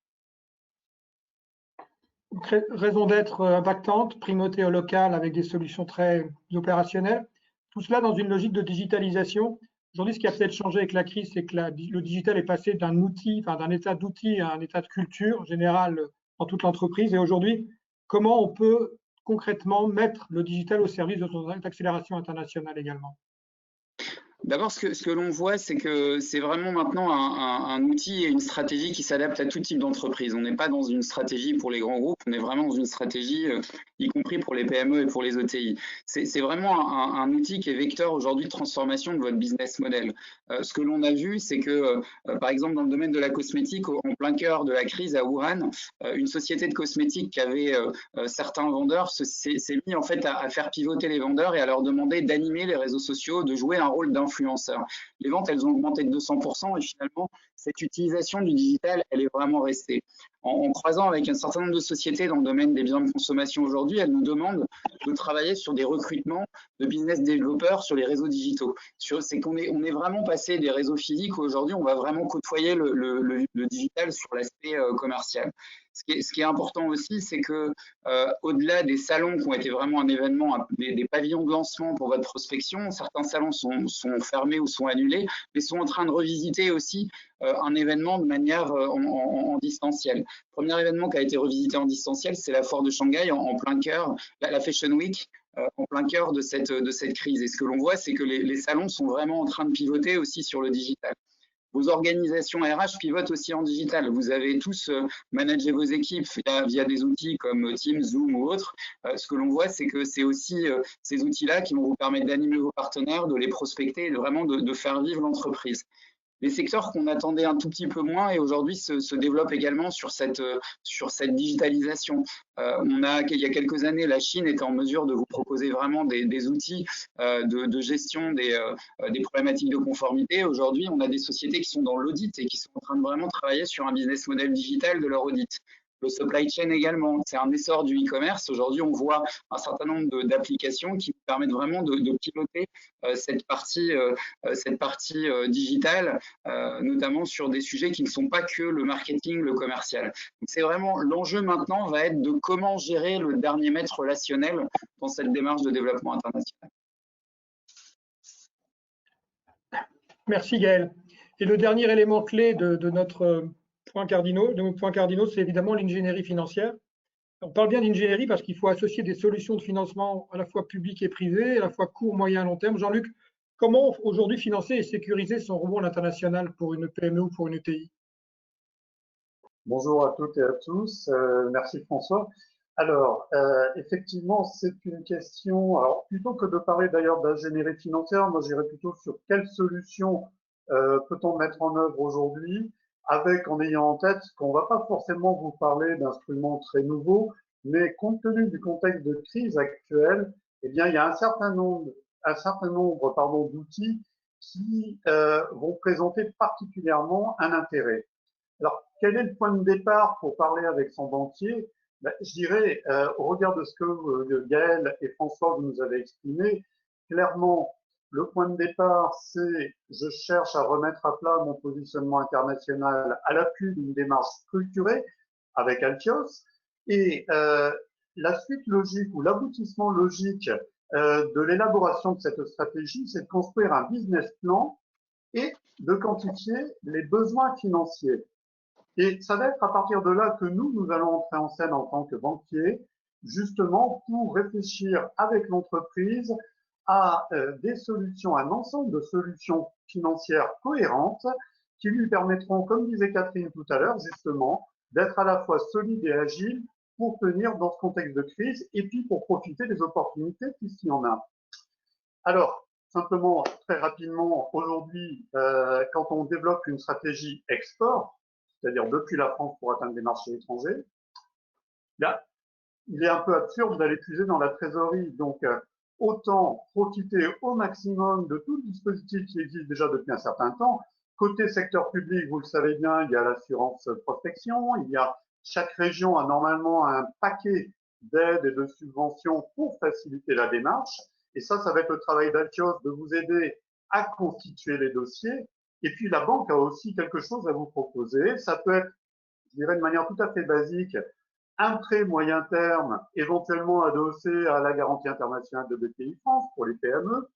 Raison d'être impactante, primauté au local avec des solutions très opérationnelles. Tout cela dans une logique de digitalisation. Aujourd'hui, ce qui a peut-être changé avec la crise, c'est que le digital est passé d'un état d'outil à un état de culture générale dans toute l'entreprise. Et aujourd'hui, comment on peut concrètement mettre le digital au service de notre accélération internationale également? D'abord, ce que l'on voit, c'est que c'est vraiment maintenant un outil et une stratégie qui s'adapte à tout type d'entreprise. On n'est pas dans une stratégie pour les grands groupes, on est vraiment dans une stratégie, y compris pour les PME et pour les ETI. C'est vraiment un outil qui est vecteur aujourd'hui de transformation de votre business model. Ce que l'on a vu, c'est que, par exemple, dans le domaine de la cosmétique, en plein cœur de la crise à Wuhan, une société de cosmétiques qui avait certains vendeurs s'est mis en fait à faire pivoter les vendeurs et à leur demander d'animer les réseaux sociaux, de jouer un rôle d'influenceur. Les ventes, elles ont augmenté de 200% et finalement, cette utilisation du digital, elle est vraiment restée. En croisant avec un certain nombre de sociétés dans le domaine des biens de consommation aujourd'hui, elles nous demandent de travailler sur des recrutements de business développeurs sur les réseaux digitaux. C'est qu'on est, on est vraiment passé des réseaux physiques où aujourd'hui, on va vraiment côtoyer le digital sur l'aspect commercial. Ce qui est important aussi, c'est que au-delà des salons qui ont été vraiment un événement, des pavillons de lancement pour votre prospection, certains salons sont fermés ou sont annulés, mais sont en train de revisiter aussi un événement de manière en distanciel. Le premier événement qui a été revisité en distanciel, c'est la foire de Shanghai en plein cœur, la Fashion Week, en plein cœur de cette crise. Et ce que l'on voit, c'est que les salons sont vraiment en train de pivoter aussi sur le digital. Vos organisations RH pivotent aussi en digital. Vous avez tous managé vos équipes via des outils comme Teams, Zoom ou autres. Ce que l'on voit, c'est que c'est aussi ces outils-là qui vont vous permettre d'animer vos partenaires, de les prospecter et vraiment de faire vivre l'entreprise. Les secteurs qu'on attendait un tout petit peu moins et aujourd'hui se développent également sur cette digitalisation. Il y a quelques années, la Chine était en mesure de vous proposer vraiment des outils de gestion des problématiques de conformité. Aujourd'hui, on a des sociétés qui sont dans l'audit et qui sont en train de vraiment travailler sur un business model digital de leur audit. Le supply chain également, c'est un essor du e-commerce. Aujourd'hui, on voit un certain nombre d'applications qui permettent vraiment de piloter cette partie digitale, notamment sur des sujets qui ne sont pas que le marketing, le commercial. Donc, c'est vraiment l'enjeu maintenant va être de comment gérer le dernier mètre relationnel dans cette démarche de développement international. Merci Gaël. Et le dernier élément clé de notre points cardinaux, c'est évidemment l'ingénierie financière. On parle bien d'ingénierie parce qu'il faut associer des solutions de financement à la fois publiques et privées, à la fois court, moyen et long terme. Jean-Luc, comment aujourd'hui financer et sécuriser son rebond à l'international pour une PME ou pour une ETI? Bonjour à toutes et à tous. Merci François. Alors, effectivement, c'est une question. Alors, plutôt que de parler d'ailleurs d'ingénierie financière, moi j'irais plutôt sur quelles solutions peut-on mettre en œuvre aujourd'hui, avec en ayant en tête qu'on ne va pas forcément vous parler d'instruments très nouveaux, mais compte tenu du contexte de crise actuelle, eh bien, il y a un certain nombre d'outils qui vont présenter particulièrement un intérêt. Alors, quel est le point de départ pour parler avec son banquier? Je dirais, au regard de ce que Gaël et François vous nous avez exprimé, clairement, le point de départ, c'est je cherche à remettre à plat mon positionnement international à l'appui d'une démarche structurée avec Altios. Et la suite logique ou l'aboutissement logique de l'élaboration de cette stratégie, c'est de construire un business plan et de quantifier les besoins financiers. Et ça va être à partir de là que nous allons entrer en scène en tant que banquier, justement pour réfléchir avec l'entreprise à des solutions, un ensemble de solutions financières cohérentes qui lui permettront, comme disait Catherine tout à l'heure, justement, d'être à la fois solide et agile pour tenir dans ce contexte de crise et puis pour profiter des opportunités puisqu'il y en a. Alors, simplement, très rapidement, aujourd'hui, quand on développe une stratégie export, c'est-à-dire depuis la France pour atteindre des marchés étrangers, là, il est un peu absurde d'aller puiser dans la trésorerie. Donc, autant profiter au maximum de tout le dispositif qui existe déjà depuis un certain temps. Côté secteur public, vous le savez bien, il y a l'assurance prospection, il y a chaque région a normalement un paquet d'aides et de subventions pour faciliter la démarche. Et ça va être le travail d'Altios de vous aider à constituer les dossiers. Et puis, la banque a aussi quelque chose à vous proposer. Ça peut être, je dirais de manière tout à fait basique, un prêt moyen terme, éventuellement adossé à la garantie internationale de BPI France pour les PME,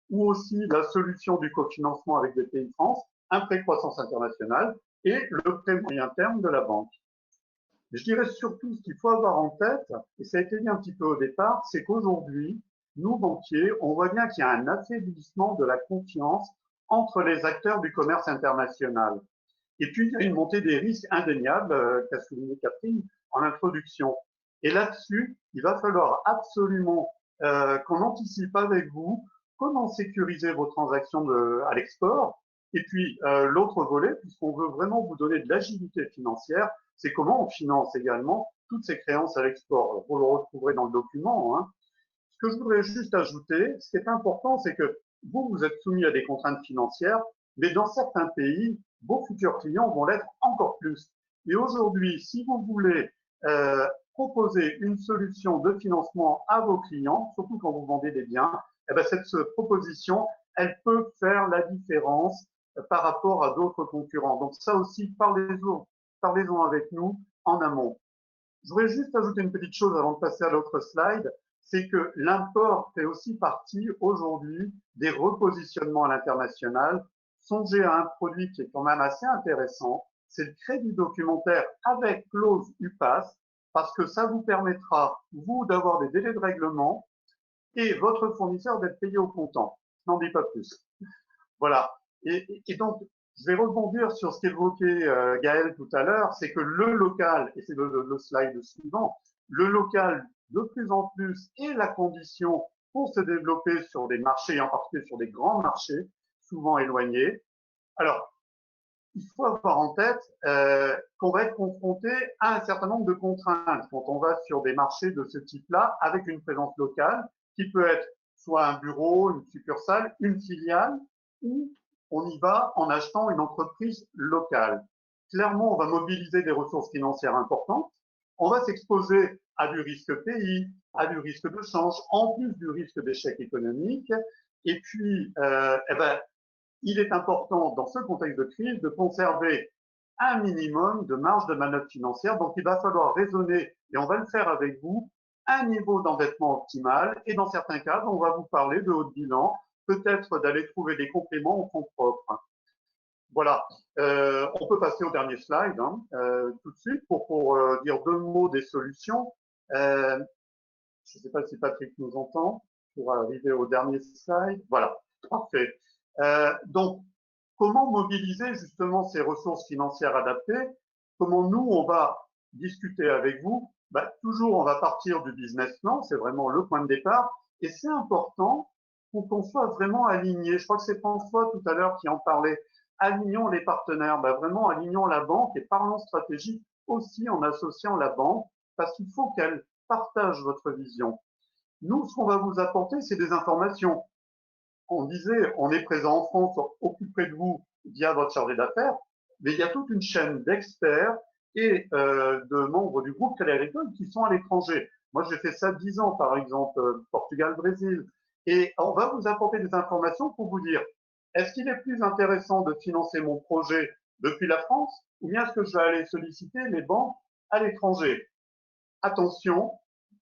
ou aussi la solution du cofinancement avec BPI France, un prêt croissance internationale et le prêt moyen terme de la banque. Je dirais surtout ce qu'il faut avoir en tête, et ça a été dit un petit peu au départ, c'est qu'aujourd'hui, nous, banquiers, on voit bien qu'il y a un affaiblissement de la confiance entre les acteurs du commerce international. Et puis, il y a une montée des risques indéniables, qu'a souligné Catherine en introduction. Et là-dessus, il va falloir absolument qu'on anticipe avec vous comment sécuriser vos transactions à l'export. Et puis, l'autre volet, puisqu'on veut vraiment vous donner de l'agilité financière, c'est comment on finance également toutes ces créances à l'export. Vous le retrouverez dans le document, hein. Ce que je voudrais juste ajouter, ce qui est important, c'est que vous êtes soumis à des contraintes financières, mais dans certains pays, vos futurs clients vont l'être encore plus. Et aujourd'hui, si vous voulez proposer une solution de financement à vos clients, surtout quand vous vendez des biens, eh bien cette proposition, elle peut faire la différence par rapport à d'autres concurrents. Donc ça aussi, parlez-en avec nous en amont. Je voudrais juste ajouter une petite chose avant de passer à l'autre slide, c'est que l'import fait aussi partie aujourd'hui des repositionnements à l'international. Songez à un produit qui est quand même assez intéressant, c'est le crédit documentaire avec clause UPAS, parce que ça vous permettra, vous, d'avoir des délais de règlement et votre fournisseur d'être payé au comptant. Je n'en dis pas plus. Voilà. Et donc, je vais rebondir sur ce qu'évoquait Gaël tout à l'heure, c'est que le local, et c'est le slide suivant, le local de plus en plus est la condition pour se développer sur des marchés, en particulier sur des grands marchés, souvent éloignés. Alors, il faut avoir en tête qu'on va être confronté à un certain nombre de contraintes quand on va sur des marchés de ce type-là, avec une présence locale, qui peut être soit un bureau, une succursale, une filiale, ou on y va en achetant une entreprise locale. Clairement, on va mobiliser des ressources financières importantes, on va s'exposer à du risque pays, à du risque de change, en plus du risque d'échec économique. Et puis, il est important, dans ce contexte de crise, de conserver un minimum de marge de manœuvre financière. Donc, il va falloir raisonner, et on va le faire avec vous, un niveau d'endettement optimal. Et dans certains cas, on va vous parler de haut de bilan, peut-être d'aller trouver des compléments en fonds propres. Voilà. On peut passer au dernier slide tout de suite pour dire deux mots des solutions. Je ne sais pas si Patrick nous entend pour arriver au dernier slide. Voilà. Parfait. Donc, comment mobiliser justement ces ressources financières adaptées? Comment nous, on va discuter avec vous? Toujours, on va partir du business plan, c'est vraiment le point de départ. Et c'est important pour qu'on soit vraiment aligné. Je crois que c'est François tout à l'heure qui en parlait. Alignons les partenaires, vraiment alignons la banque et parlons stratégie aussi en associant la banque parce qu'il faut qu'elle partage votre vision. Nous, ce qu'on va vous apporter, c'est des informations. On disait, on est présent en France, au plus près de vous, via votre chargé d'affaires, mais il y a toute une chaîne d'experts et de membres du groupe Crédit Agricole qui sont à l'étranger. Moi, j'ai fait ça 10 ans, par exemple, Portugal, Brésil. Et on va vous apporter des informations pour vous dire, est-ce qu'il est plus intéressant de financer mon projet depuis la France ou bien est-ce que je vais aller solliciter les banques à l'étranger? Attention,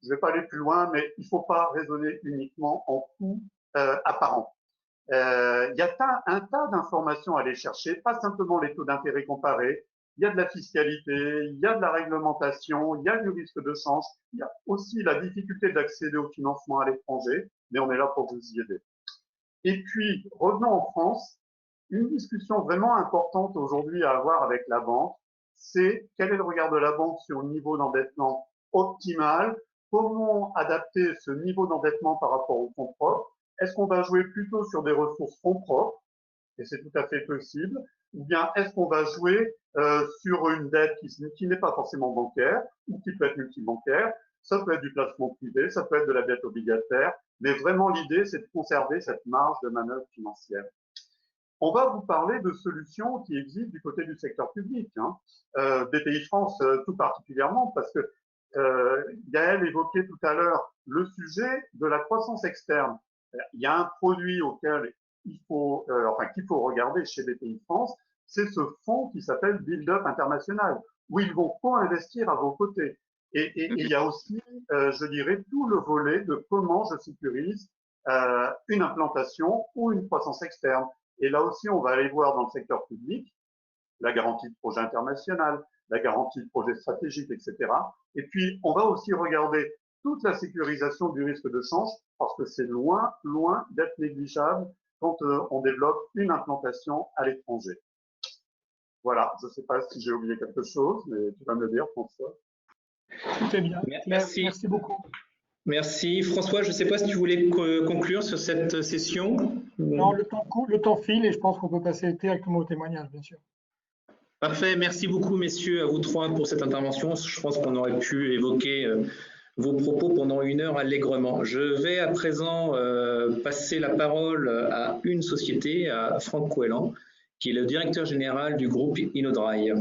je ne vais pas aller plus loin, mais il ne faut pas raisonner uniquement en coûts apparents. Il y a un tas d'informations à aller chercher, pas simplement les taux d'intérêt comparés, il y a de la fiscalité, il y a de la réglementation, il y a du risque de change, il y a aussi la difficulté d'accéder au financement à l'étranger, mais on est là pour vous y aider. Et puis, revenons en France, une discussion vraiment importante aujourd'hui à avoir avec la banque, c'est quel est le regard de la banque sur le niveau d'endettement optimal, comment adapter ce niveau d'endettement par rapport aux fonds propres. Est-ce qu'on va jouer plutôt sur des ressources fonds propres, et c'est tout à fait possible, ou bien est-ce qu'on va jouer sur une dette qui n'est pas forcément bancaire, ou qui peut être multibancaire, ça peut être du placement privé, ça peut être de la dette obligataire, mais vraiment l'idée c'est de conserver cette marge de manœuvre financière. On va vous parler de solutions qui existent du côté du secteur public, BPI France tout particulièrement, parce que Gaël évoquait tout à l'heure le sujet de la croissance externe. Il y a un produit auquel qu'il faut regarder chez BPI France, c'est ce fonds qui s'appelle Build Up International, où ils vont co-investir à vos côtés. Et il y a aussi, je dirais, tout le volet de comment je sécurise une implantation ou une croissance externe. Et là aussi, on va aller voir dans le secteur public la garantie de projet international, la garantie de projet stratégique, etc. Et puis, on va aussi regarder toute la sécurisation du risque de change, parce que c'est loin, loin d'être négligeable quand on développe une implantation à l'étranger. Voilà, je ne sais pas si j'ai oublié quelque chose, mais tu vas me le dire, François. Tout est bien. Merci. Merci beaucoup. Merci. François, je ne sais pas si tu voulais conclure sur cette session. Non, le temps file et je pense qu'on peut passer directement au témoignage, bien sûr. Parfait. Merci beaucoup, messieurs, à vous trois pour cette intervention. Je pense qu'on aurait pu évoquer vos propos pendant 1 heure allègrement. Je vais à présent passer la parole à une société, à Franck Coëlan, qui est le directeur général du groupe Inodry.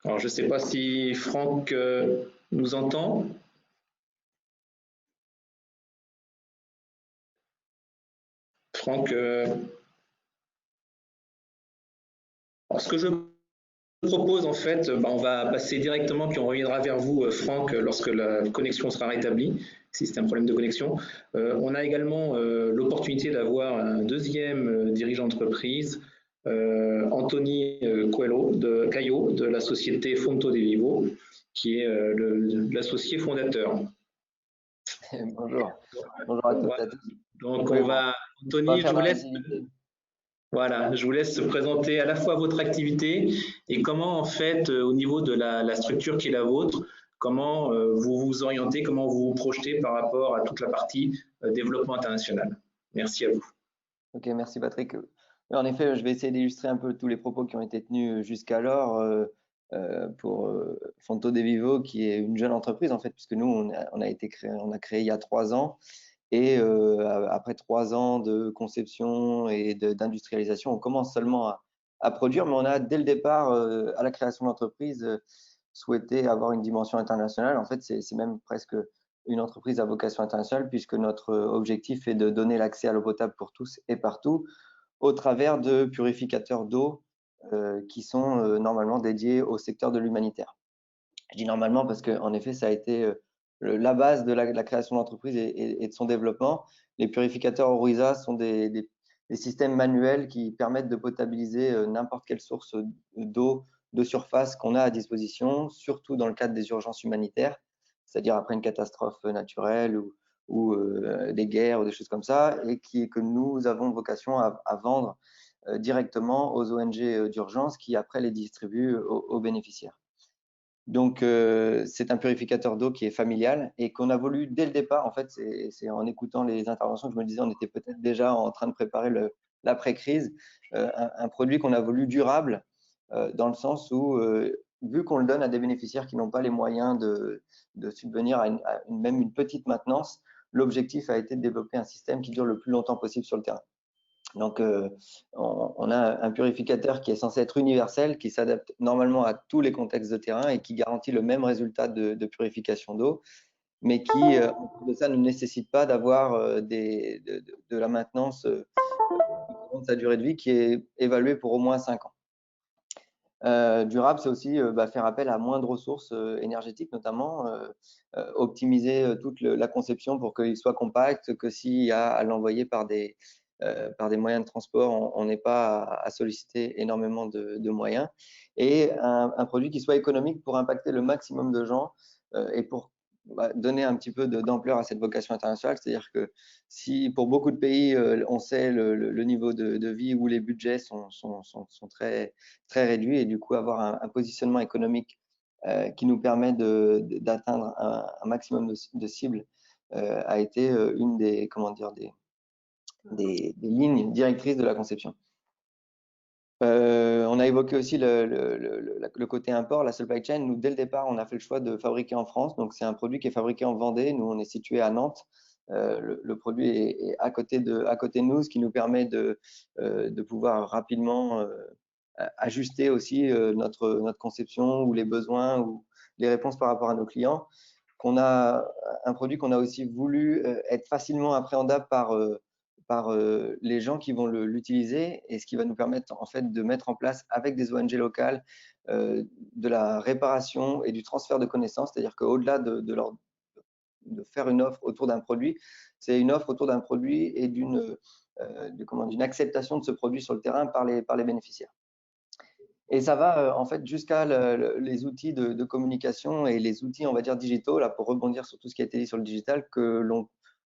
Alors, je ne sais pas si Franck nous entend. Franck, ce que je propose, en fait, on va passer directement, puis on reviendra vers vous, Franck, lorsque la connexion sera rétablie, si c'est un problème de connexion. On a également l'opportunité d'avoir un deuxième dirigeant d'entreprise, Anthony Caillot de la société Fonto de Vivo, qui est l'associé fondateur. Bonjour. Bonjour à toutes et à tous. Donc, on va, Anthony, je vous laisse. Voilà, je vous laisse présenter à la fois votre activité et comment, en fait, au niveau de la structure qui est la vôtre, comment vous vous orientez, comment vous vous projetez par rapport à toute la partie développement international. Merci à vous. Ok, merci Patrick. En effet, je vais essayer d'illustrer un peu tous les propos qui ont été tenus jusqu'alors pour Fonto de Vivo, qui est une jeune entreprise, en fait, puisque nous, on a créé il y a 3 ans. Et après 3 ans de conception et d'industrialisation, on commence seulement à produire, mais on a dès le départ, à la création de l'entreprise, souhaité avoir une dimension internationale. En fait, c'est même presque une entreprise à vocation internationale, puisque notre objectif est de donner l'accès à l'eau potable pour tous et partout, au travers de purificateurs d'eau qui sont normalement dédiés au secteur de l'humanitaire. Je dis normalement parce qu'en effet, ça a été la base de la création de l'entreprise et de son développement. Les purificateurs Oryza sont des systèmes manuels qui permettent de potabiliser n'importe quelle source d'eau de surface qu'on a à disposition, surtout dans le cadre des urgences humanitaires, c'est-à-dire après une catastrophe naturelle ou des guerres ou des choses comme ça, et que nous avons vocation à vendre directement aux ONG d'urgence qui après les distribuent aux bénéficiaires. Donc, c'est un purificateur d'eau qui est familial et qu'on a voulu dès le départ. En fait, c'est en écoutant les interventions que je me disais, on était peut-être déjà en train de préparer l'après-crise, un produit qu'on a voulu durable dans le sens où, vu qu'on le donne à des bénéficiaires qui n'ont pas les moyens de subvenir à même une petite maintenance, l'objectif a été de développer un système qui dure le plus longtemps possible sur le terrain. Donc, on a un purificateur qui est censé être universel, qui s'adapte normalement à tous les contextes de terrain et qui garantit le même résultat de purification d'eau, mais qui, en plus de ça, ne nécessite pas d'avoir de la maintenance de sa durée de vie qui est évaluée pour au moins 5 ans. Durable, c'est aussi faire appel à moins de ressources énergétiques, notamment optimiser toute la conception pour qu'il soit compact, que s'il y a à l'envoyer par des moyens de transport, on n'ait pas à solliciter énormément de moyens, et un produit qui soit économique pour impacter le maximum de gens et pour donner un petit peu d'ampleur à cette vocation internationale. C'est-à-dire que si pour beaucoup de pays, on sait le niveau de vie où les budgets sont très, très réduits, et du coup avoir un positionnement économique qui nous permet d'atteindre un maximum de cibles a été une des, des lignes directrices de la conception. On a évoqué aussi le côté import, la supply chain. Nous, dès le départ, on a fait le choix de fabriquer en France. Donc, c'est un produit qui est fabriqué en Vendée. Nous, on est situé à Nantes. Le produit est à côté de nous, ce qui nous permet de pouvoir rapidement ajuster aussi notre conception ou les besoins ou les réponses par rapport à nos clients. On a un produit qu'on a aussi voulu être facilement appréhendable par les gens qui vont l'utiliser, et ce qui va nous permettre en fait de mettre en place avec des ONG locales de la réparation et du transfert de connaissances, c'est-à-dire qu'au-delà de faire une offre autour d'un produit, c'est une offre autour d'un produit et d'une acceptation de ce produit sur le terrain par les bénéficiaires. Et ça va en fait jusqu'à les outils de communication et les outils, on va dire, digitaux, là, pour rebondir sur tout ce qui a été dit sur le digital, que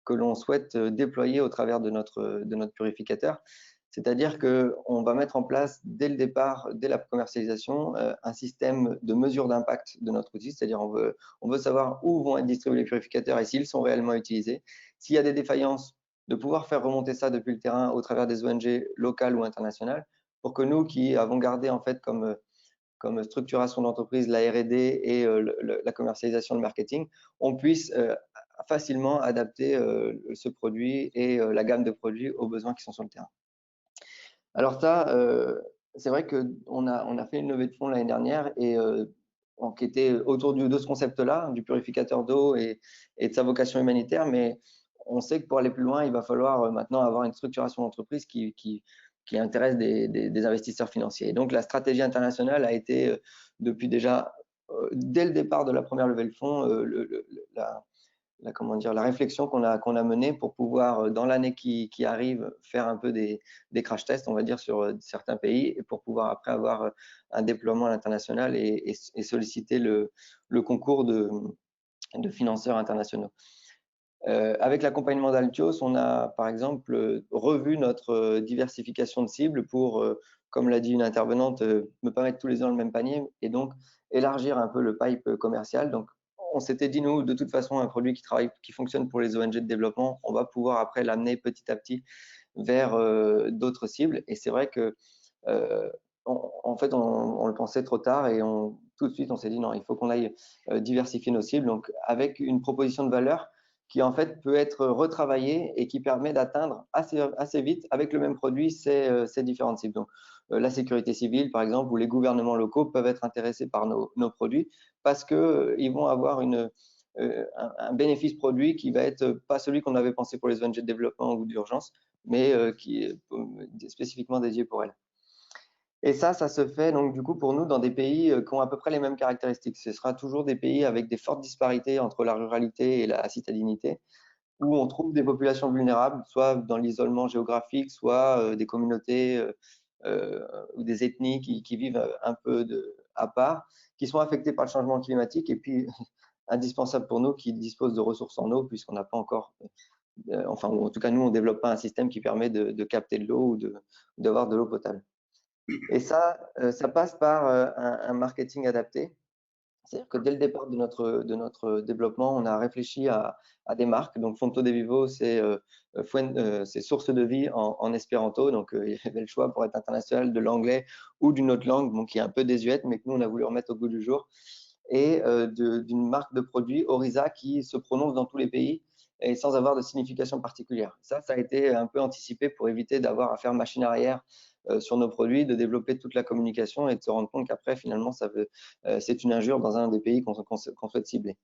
l'on souhaite déployer au travers de notre purificateur. C'est-à-dire qu'on va mettre en place dès le départ, dès la commercialisation, un système de mesure d'impact de notre outil. C'est-à-dire on veut savoir où vont être distribués les purificateurs et s'ils sont réellement utilisés. S'il y a des défaillances, de pouvoir faire remonter ça depuis le terrain au travers des ONG locales ou internationales, pour que nous qui avons gardé en fait comme structuration d'entreprise la R&D et la commercialisation, le marketing, on puisse facilement adapter ce produit et la gamme de produits aux besoins qui sont sur le terrain. Alors ça, c'est vrai qu'on a fait une levée de fonds l'année dernière et qui était autour de ce concept-là, du purificateur d'eau et de sa vocation humanitaire, mais on sait que pour aller plus loin, il va falloir maintenant avoir une structuration d'entreprise qui intéresse des investisseurs financiers. Et donc la stratégie internationale a été depuis déjà, dès le départ de la première levée de fonds, la réflexion qu'on a menée pour pouvoir, dans l'année qui arrive, faire un peu des crash tests, on va dire, sur certains pays, et pour pouvoir après avoir un déploiement à l'international et solliciter le concours de financeurs internationaux. Avec l'accompagnement d'Altios, on a par exemple revu notre diversification de cibles pour, comme l'a dit une intervenante, ne pas mettre tous les œufs dans le même panier et donc élargir un peu le pipe commercial. Donc, on s'était dit, nous, de toute façon, un produit qui fonctionne pour les ONG de développement, on va pouvoir après l'amener petit à petit vers d'autres cibles. Et c'est vrai que, en fait, on le pensait trop tard et tout de suite, on s'est dit, non, il faut qu'on aille diversifier nos cibles. Donc, avec une proposition de valeur qui, en fait, peut être retravaillée et qui permet d'atteindre assez vite, avec le même produit, ces différentes cibles. Donc, la sécurité civile, par exemple, ou les gouvernements locaux peuvent être intéressés par nos produits parce qu'ils vont avoir un bénéfice produit qui va être pas celui qu'on avait pensé pour les ONG de développement ou d'urgence, mais qui est spécifiquement dédié pour elles. Et ça se fait donc du coup pour nous dans des pays qui ont à peu près les mêmes caractéristiques. Ce sera toujours des pays avec des fortes disparités entre la ruralité et la citadinité, où on trouve des populations vulnérables, soit dans l'isolement géographique, soit des communautés ou des ethnies qui vivent un peu à part, qui sont affectées par le changement climatique, et puis indispensable pour nous qui disposent de ressources en eau, puisqu'on n'a pas encore, enfin en tout cas nous on ne développe pas un système qui permet de capter de l'eau ou d'avoir de l'eau potable. Et ça passe par un marketing adapté. C'est-à-dire que dès le départ de notre développement, on a réfléchi à des marques. Donc, Fonto de Vivo, c'est source de vie en espéranto. Donc, il y avait le choix pour être international de l'anglais ou d'une autre langue, donc qui est un peu désuète, mais que nous, on a voulu remettre au goût du jour. Et d'une marque de produit, Orisa, qui se prononce dans tous les pays et sans avoir de signification particulière. Ça a été un peu anticipé pour éviter d'avoir à faire machine arrière sur nos produits, de développer toute la communication et de se rendre compte qu'après, finalement, c'est une injure dans un des pays qu'on souhaite cibler.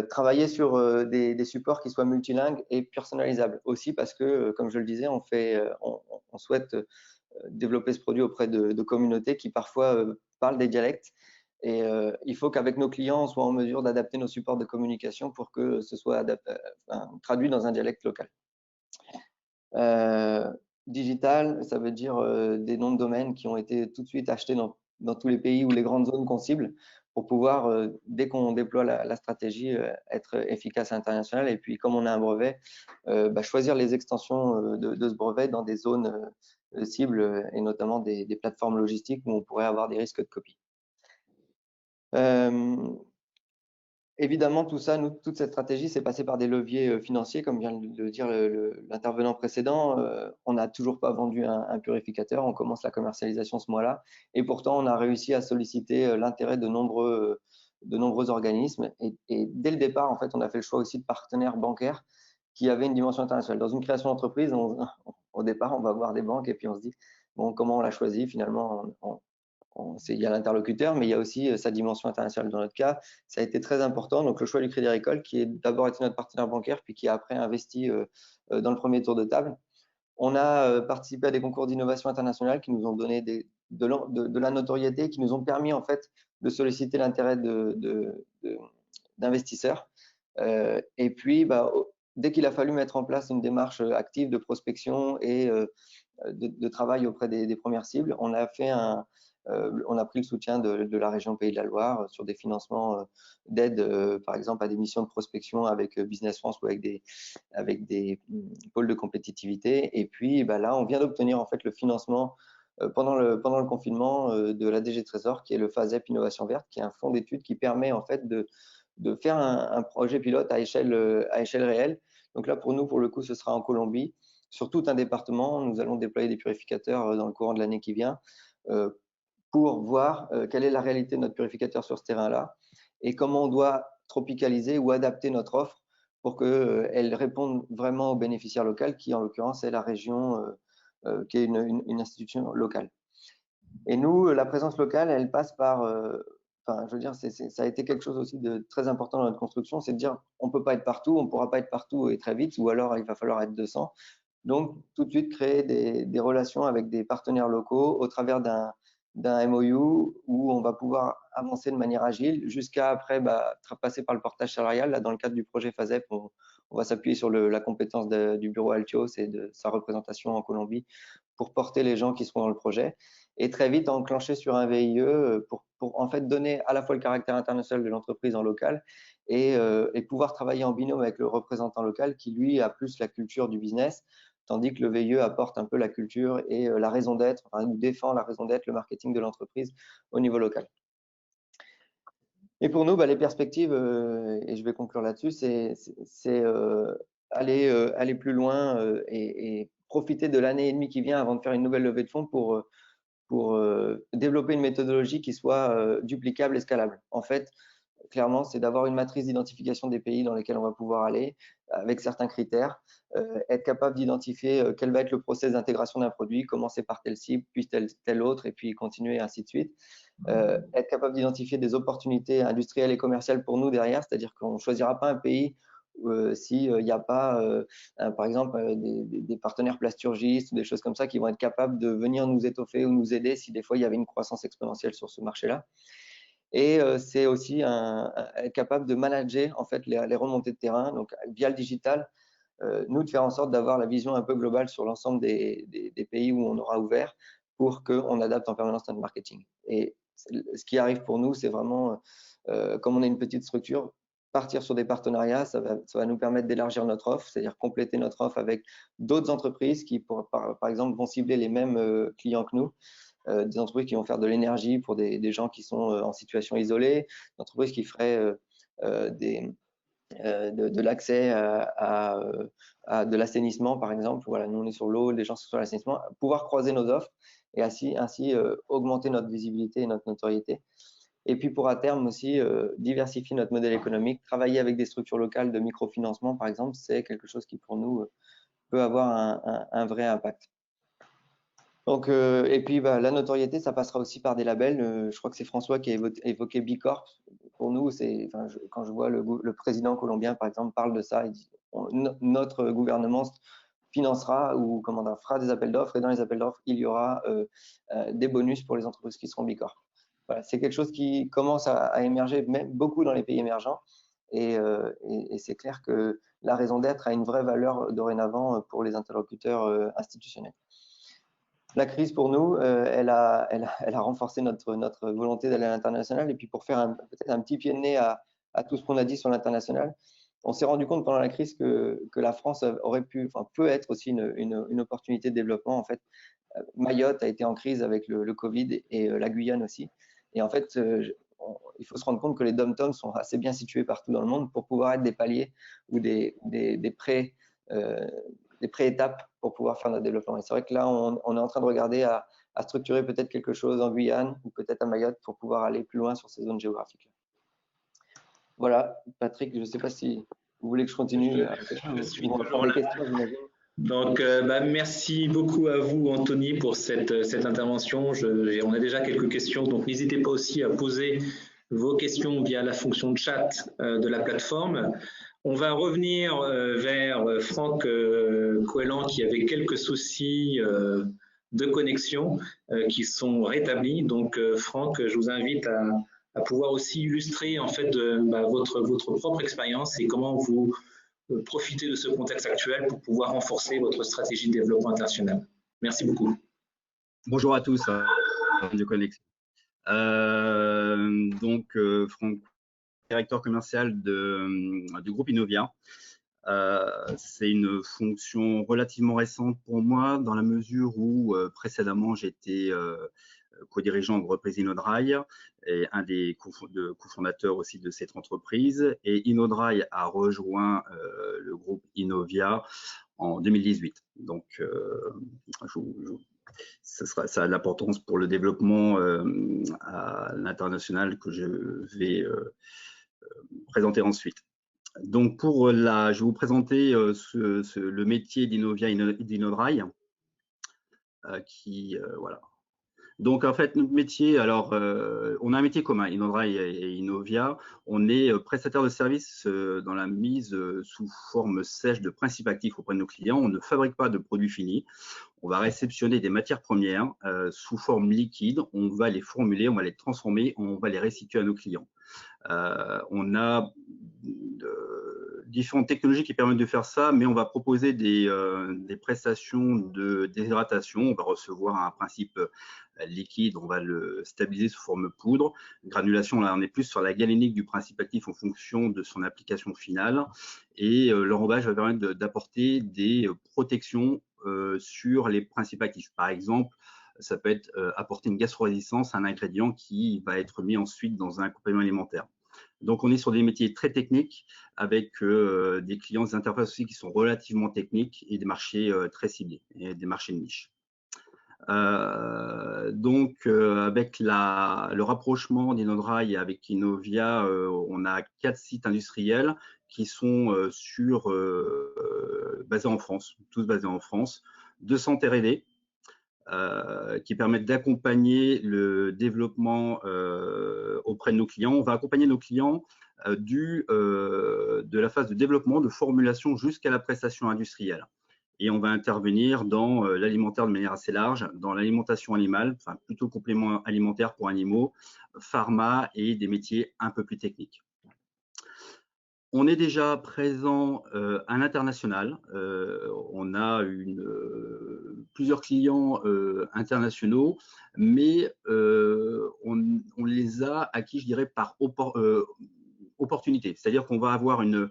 Travailler sur des supports qui soient multilingues et personnalisables aussi parce que, comme je le disais, on souhaite développer ce produit auprès de communautés qui parfois parlent des dialectes. Et il faut qu'avec nos clients, on soit en mesure d'adapter nos supports de communication pour que ce soit traduit dans un dialecte local. Digital, ça veut dire des noms de domaines qui ont été tout de suite achetés dans tous les pays ou les grandes zones qu'on cible pour pouvoir, dès qu'on déploie la stratégie, être efficace à l'international. Et puis, comme on a un brevet, choisir les extensions de ce brevet dans des zones cibles et notamment des plateformes logistiques où on pourrait avoir des risques de copie. Évidemment, tout ça, toute cette stratégie, c'est passé par des leviers financiers, comme vient de le dire l'intervenant précédent. On n'a toujours pas vendu un purificateur, on commence la commercialisation ce mois-là, et pourtant on a réussi à solliciter l'intérêt de nombreux organismes. Et dès le départ, en fait, on a fait le choix aussi de partenaires bancaires qui avaient une dimension internationale. Dans une création d'entreprise, au départ, on va voir des banques et puis on se dit, bon, comment on l'a choisi finalement il y a l'interlocuteur, mais il y a aussi sa dimension internationale. Dans notre cas, ça a été très important. Donc, le choix du Crédit Agricole, qui est d'abord été notre partenaire bancaire, puis qui a après investi dans le premier tour de table. On a participé à des concours d'innovation internationale qui nous ont donné de la notoriété, qui nous ont permis en fait de solliciter l'intérêt d'investisseurs. Et puis, dès qu'il a fallu mettre en place une démarche active de prospection et de travail auprès des premières cibles, on a fait on a pris le soutien de la région Pays de la Loire sur des financements d'aide, par exemple, à des missions de prospection avec Business France ou avec des pôles de compétitivité. Et puis là, on vient d'obtenir en fait le financement pendant le confinement de la DG Trésor, qui est le FASEP Innovation Verte, qui est un fonds d'études qui permet en fait de faire un projet pilote à échelle réelle. Donc là, pour nous, pour le coup, ce sera en Colombie. Sur tout un département, nous allons déployer des purificateurs dans le courant de l'année qui vient pour voir quelle est la réalité de notre purificateur sur ce terrain-là et comment on doit tropicaliser ou adapter notre offre pour qu'elle réponde vraiment aux bénéficiaires locaux, qui en l'occurrence est la région, qui est une institution locale. Et nous, la présence locale, elle passe par, je veux dire, ça a été quelque chose aussi de très important dans notre construction, c'est de dire on ne peut pas être partout, on ne pourra pas être partout et très vite, ou alors il va falloir être 200. Donc, tout de suite, créer des relations avec des partenaires locaux au travers d'un MOU où on va pouvoir avancer de manière agile jusqu'à après passer par le portage salarial. Là, dans le cadre du projet FASEP, on va s'appuyer sur la compétence du bureau Altios et de sa représentation en Colombie pour porter les gens qui seront dans le projet et très vite enclencher sur un VIE pour en fait donner à la fois le caractère international de l'entreprise en local et pouvoir travailler en binôme avec le représentant local qui, lui, a plus la culture du business, tandis que le VIE apporte un peu la culture et la raison d'être, nous défend la raison d'être, le marketing de l'entreprise au niveau local. Et pour nous, les perspectives, et je vais conclure là-dessus, c'est aller plus loin et profiter de l'année et demie qui vient avant de faire une nouvelle levée de fonds pour développer une méthodologie qui soit duplicable et scalable. En fait, clairement, c'est d'avoir une matrice d'identification des pays dans lesquels on va pouvoir aller avec certains critères, être capable d'identifier quel va être le process d'intégration d'un produit, commencer par telle cible, puis telle autre, et puis continuer ainsi de suite. Être capable d'identifier des opportunités industrielles et commerciales pour nous derrière, c'est-à-dire qu'on ne choisira pas un pays s'il n'y a pas, par exemple, des partenaires plasturgistes ou des choses comme ça qui vont être capables de venir nous étoffer ou nous aider si des fois il y avait une croissance exponentielle sur ce marché-là. Et c'est aussi être capable de manager en fait les remontées de terrain, donc via le digital, nous de faire en sorte d'avoir la vision un peu globale sur l'ensemble des pays où on aura ouvert pour qu'on adapte en permanence notre marketing. Et ce qui arrive pour nous, c'est vraiment, comme on est une petite structure, partir sur des partenariats, ça va nous permettre d'élargir notre offre, c'est-à-dire compléter notre offre avec d'autres entreprises qui, par exemple, vont cibler les mêmes clients que nous. Des entreprises qui vont faire de l'énergie pour des gens qui sont en situation isolée, des entreprises qui feraient de l'accès à de l'assainissement, par exemple. Voilà, nous, on est sur l'eau, les gens sont sur l'assainissement. Pouvoir croiser nos offres et ainsi augmenter notre visibilité et notre notoriété. Et puis, pour à terme aussi, diversifier notre modèle économique. Travailler avec des structures locales de microfinancement, par exemple, c'est quelque chose qui, pour nous, peut avoir un vrai impact. Donc, et puis la notoriété, ça passera aussi par des labels. Je crois que c'est François qui a évoqué B Corp. Pour nous, quand je vois le président colombien, par exemple, parle de ça, il dit notre gouvernement financera ou fera des appels d'offres et dans les appels d'offres, il y aura des bonus pour les entreprises qui seront B Corp. Voilà, c'est quelque chose qui commence à émerger même beaucoup dans les pays émergents et c'est clair que la raison d'être a une vraie valeur dorénavant pour les interlocuteurs institutionnels. La crise, pour nous, elle a renforcé notre volonté d'aller à l'international. Et puis, pour faire peut-être un petit pied de nez à tout ce qu'on a dit sur l'international, on s'est rendu compte pendant la crise que la France peut être aussi une opportunité de développement. En fait, Mayotte a été en crise avec le Covid et la Guyane aussi. Et en fait, il faut se rendre compte que les dom-toms sont assez bien situés partout dans le monde pour pouvoir être des paliers ou des pré-étapes pour pouvoir faire notre développement. Et c'est vrai que là, on est en train de regarder à structurer peut-être quelque chose en Guyane ou peut-être à Mayotte pour pouvoir aller plus loin sur ces zones géographiques. Voilà, Patrick, je ne sais pas si vous voulez que je continue. Je suis toujours là. Donc, merci beaucoup à vous, Anthony, pour cette intervention. On a déjà quelques questions, donc n'hésitez pas aussi à poser vos questions via la fonction de chat de la plateforme. On va revenir vers Franck Coëlan qui avait quelques soucis de connexion qui sont rétablis. Donc, Franck, je vous invite à pouvoir aussi illustrer en fait votre propre expérience et comment vous profitez de ce contexte actuel pour pouvoir renforcer votre stratégie de développement international. Merci beaucoup. Bonjour à tous de connexion. Franck, directeur commercial du groupe Innovia. C'est une fonction relativement récente pour moi dans la mesure où précédemment j'étais co-dirigeant de reprise InnoDry et un des cofondateurs aussi de cette entreprise. Et InnoDry a rejoint le groupe Innovia en 2018. Donc, ça a de l'importance pour le développement à l'international que je vais présenter ensuite. Donc, je vais vous présenter le métier d'Innovia et d'InnoDry. Voilà. Donc, en fait, notre métier, alors, on a un métier commun, InnoDry et Innovia. On est prestataire de services dans la mise sous forme sèche de principes actifs auprès de nos clients. On ne fabrique pas de produits finis. On va réceptionner des matières premières sous forme liquide. On va les formuler, on va les transformer, on va les restituer à nos clients. On a différentes technologies qui permettent de faire ça, mais on va proposer des prestations de déshydratation. On va recevoir un principe liquide, on va le stabiliser sous forme poudre. Granulation, là, on est plus sur la galénique du principe actif en fonction de son application finale. Et l'enrobage va permettre d'apporter des protections sur les principes actifs. Par exemple, ça peut être apporter une gastro-résistance à un ingrédient qui va être mis ensuite dans un complément alimentaire. Donc, on est sur des métiers très techniques avec des clients, des interfaces aussi qui sont relativement techniques et des marchés très ciblés et des marchés de niche. Avec le rapprochement d'InnoDry et avec Innovia, on a 4 sites industriels qui sont basés en France, tous basés en France, 200 R&D qui permettent d'accompagner le développement auprès de nos clients. On va accompagner nos clients de la phase de développement, de formulation jusqu'à la prestation industrielle. Et on va intervenir dans l'alimentaire de manière assez large, dans l'alimentation animale, enfin plutôt complément alimentaire pour animaux, pharma et des métiers un peu plus techniques. On est déjà présent à l'international. On a plusieurs clients internationaux, mais on les a acquis, je dirais, par opportunité. C'est-à-dire qu'on va avoir une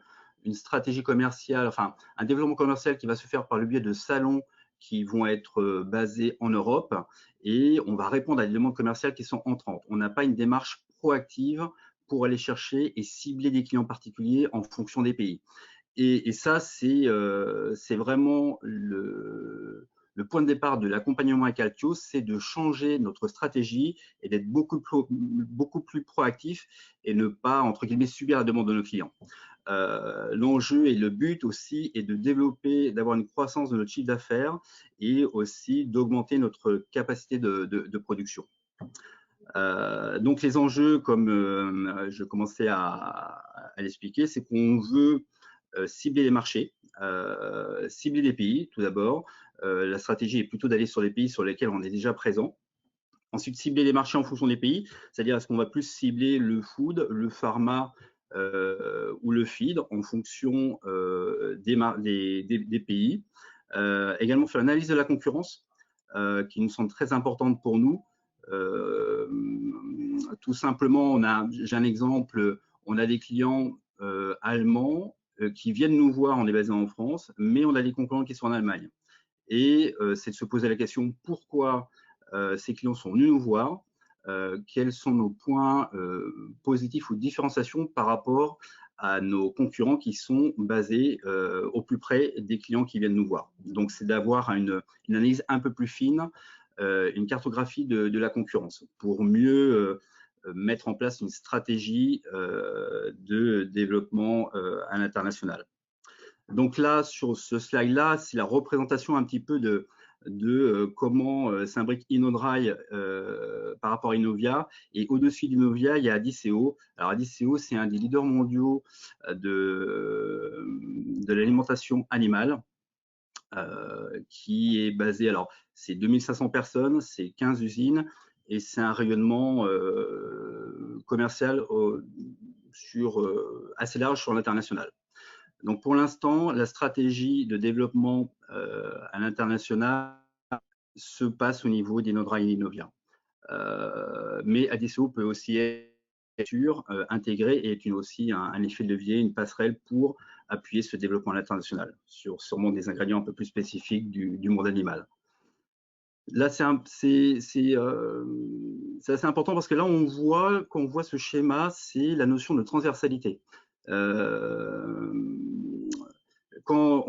stratégie commerciale, enfin un développement commercial qui va se faire par le biais de salons qui vont être basés en Europe et on va répondre à des demandes commerciales qui sont entrantes. On n'a pas une démarche proactive pour aller chercher et cibler des clients particuliers en fonction des pays. Et ça, c'est vraiment le point de départ de l'accompagnement avec Altios, c'est de changer notre stratégie et d'être beaucoup plus proactif et ne pas, entre guillemets, subir la demande de nos clients. L'enjeu et le but aussi est de développer, d'avoir une croissance de notre chiffre d'affaires et aussi d'augmenter notre capacité de production. Donc les enjeux, comme je commençais à l'expliquer, c'est qu'on veut cibler les marchés, cibler les pays tout d'abord. La stratégie est plutôt d'aller sur les pays sur lesquels on est déjà présent. Ensuite, cibler les marchés en fonction des pays, c'est-à-dire est-ce qu'on va plus cibler le food, le pharma ou le feed en fonction des pays. Également faire l'analyse de la concurrence qui nous semble très importante pour nous. Tout simplement, j'ai un exemple, on a des clients allemands qui viennent nous voir, on est basé en France, mais on a des concurrents qui sont en Allemagne. Et c'est de se poser la question pourquoi ces clients sont venus nous voir, quels sont nos points positifs ou de différenciation par rapport à nos concurrents qui sont basés au plus près des clients qui viennent nous voir. Donc, c'est d'avoir une analyse un peu plus fine, une cartographie de la concurrence pour mieux mettre en place une stratégie de développement à l'international. Donc là, sur ce slide-là, c'est la représentation un petit peu de comment s'imbrique InnoDry par rapport à Innovia. Et au-dessus d'Innovia, il y a Adisseo. Alors Adisseo, c'est un des leaders mondiaux de l'alimentation animale qui est basé, alors c'est 2500 personnes, c'est 15 usines et c'est un rayonnement commercial assez large sur l'international. Donc pour l'instant, la stratégie de développement à l'international se passe au niveau d'InnoDry et Innovia. Mais ADCO peut aussi être intégré et est aussi un effet de levier, une passerelle pour appuyer ce développement à l'international sur sûrement des ingrédients un peu plus spécifiques du monde animal. Là, c'est assez important parce que là, quand on voit ce schéma, c'est la notion de transversalité. Quand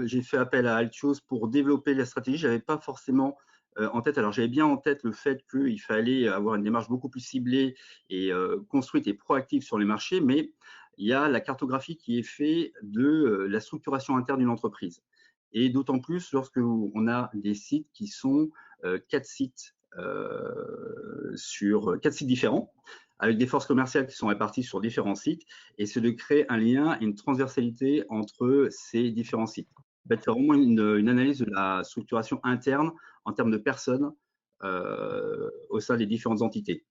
j'ai fait appel à Altios pour développer la stratégie, je n'avais pas forcément en tête, alors j'avais bien en tête le fait qu'il fallait avoir une démarche beaucoup plus ciblée et construite et proactive sur les marchés, mais il y a la cartographie qui est faite de la structuration interne d'une entreprise. Et d'autant plus lorsque on a des sites qui sont 4 sites sur 4 sites différents, avec des forces commerciales qui sont réparties sur différents sites, et c'est de créer un lien et une transversalité entre ces différents sites. En fait, c'est vraiment une analyse de la structuration interne en termes de personnes au sein des différentes entités.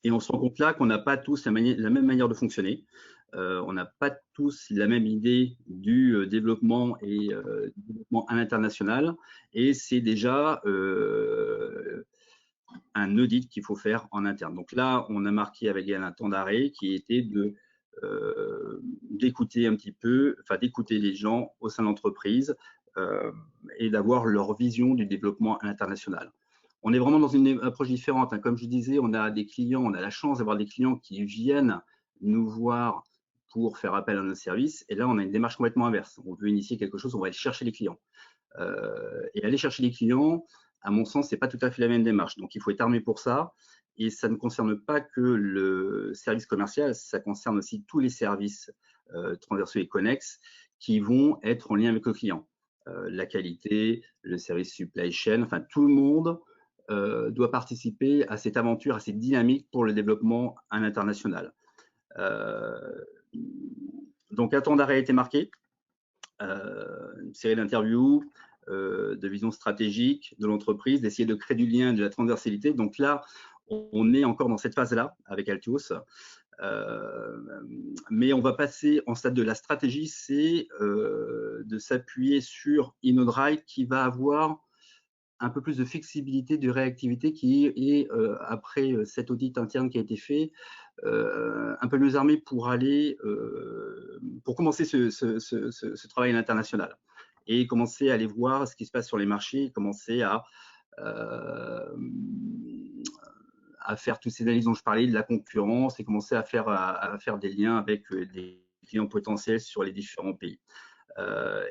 Et on se rend compte là qu'on n'a pas tous la même manière de fonctionner. On n'a pas tous la même idée du développement et du développement à l'international. Et c'est déjà un audit qu'il faut faire en interne. Donc là, on a marqué avec Yann un temps d'arrêt qui était d'écouter un petit peu, enfin d'écouter les gens au sein de l'entreprise et d'avoir leur vision du développement à l'international. On est vraiment dans une approche différente. Hein. Comme je disais, on a des clients, on a la chance d'avoir des clients qui viennent nous voir pour faire appel à nos services. Et là, on a une démarche complètement inverse. On veut initier quelque chose, on va aller chercher les clients. Et aller chercher les clients, à mon sens, c'est pas tout à fait la même démarche. Donc, il faut être armé pour ça. Et ça ne concerne pas que le service commercial, ça concerne aussi tous les services transversaux et connexes qui vont être en lien avec le client. La qualité, le service supply chain, enfin tout le monde doit participer à cette aventure, à cette dynamique pour le développement à l'international. Donc un temps d'arrêt a été marqué, une série d'interviews, de vision stratégique de l'entreprise, d'essayer de créer du lien, de la transversalité. Donc là, on est encore dans cette phase-là avec Altios. Mais on va passer en stade de la stratégie, c'est de s'appuyer sur InnoDrive qui va avoir un peu plus de flexibilité, de réactivité qui est, après cet audit interne qui a été fait, un peu mieux armé pour aller, pour commencer ce travail à l'international et commencer à aller voir ce qui se passe sur les marchés, commencer à faire toutes ces analyses dont je parlais, de la concurrence, et commencer à faire des liens avec des clients potentiels sur les différents pays.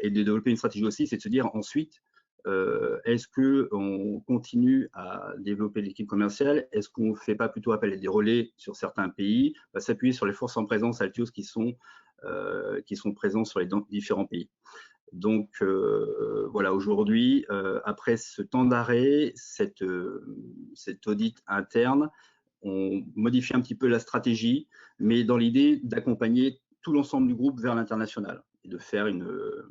Et de développer une stratégie aussi, c'est de se dire ensuite, est-ce qu'on continue à développer l'équipe commerciale? Est-ce qu'on ne fait pas plutôt appel à des relais sur certains pays? On va s'appuyer sur les forces en présence Altios qui sont présents sur les différents pays. Donc voilà, aujourd'hui, après ce temps d'arrêt, cet audit interne, on modifie un petit peu la stratégie, mais dans l'idée d'accompagner tout l'ensemble du groupe vers l'international et de faire de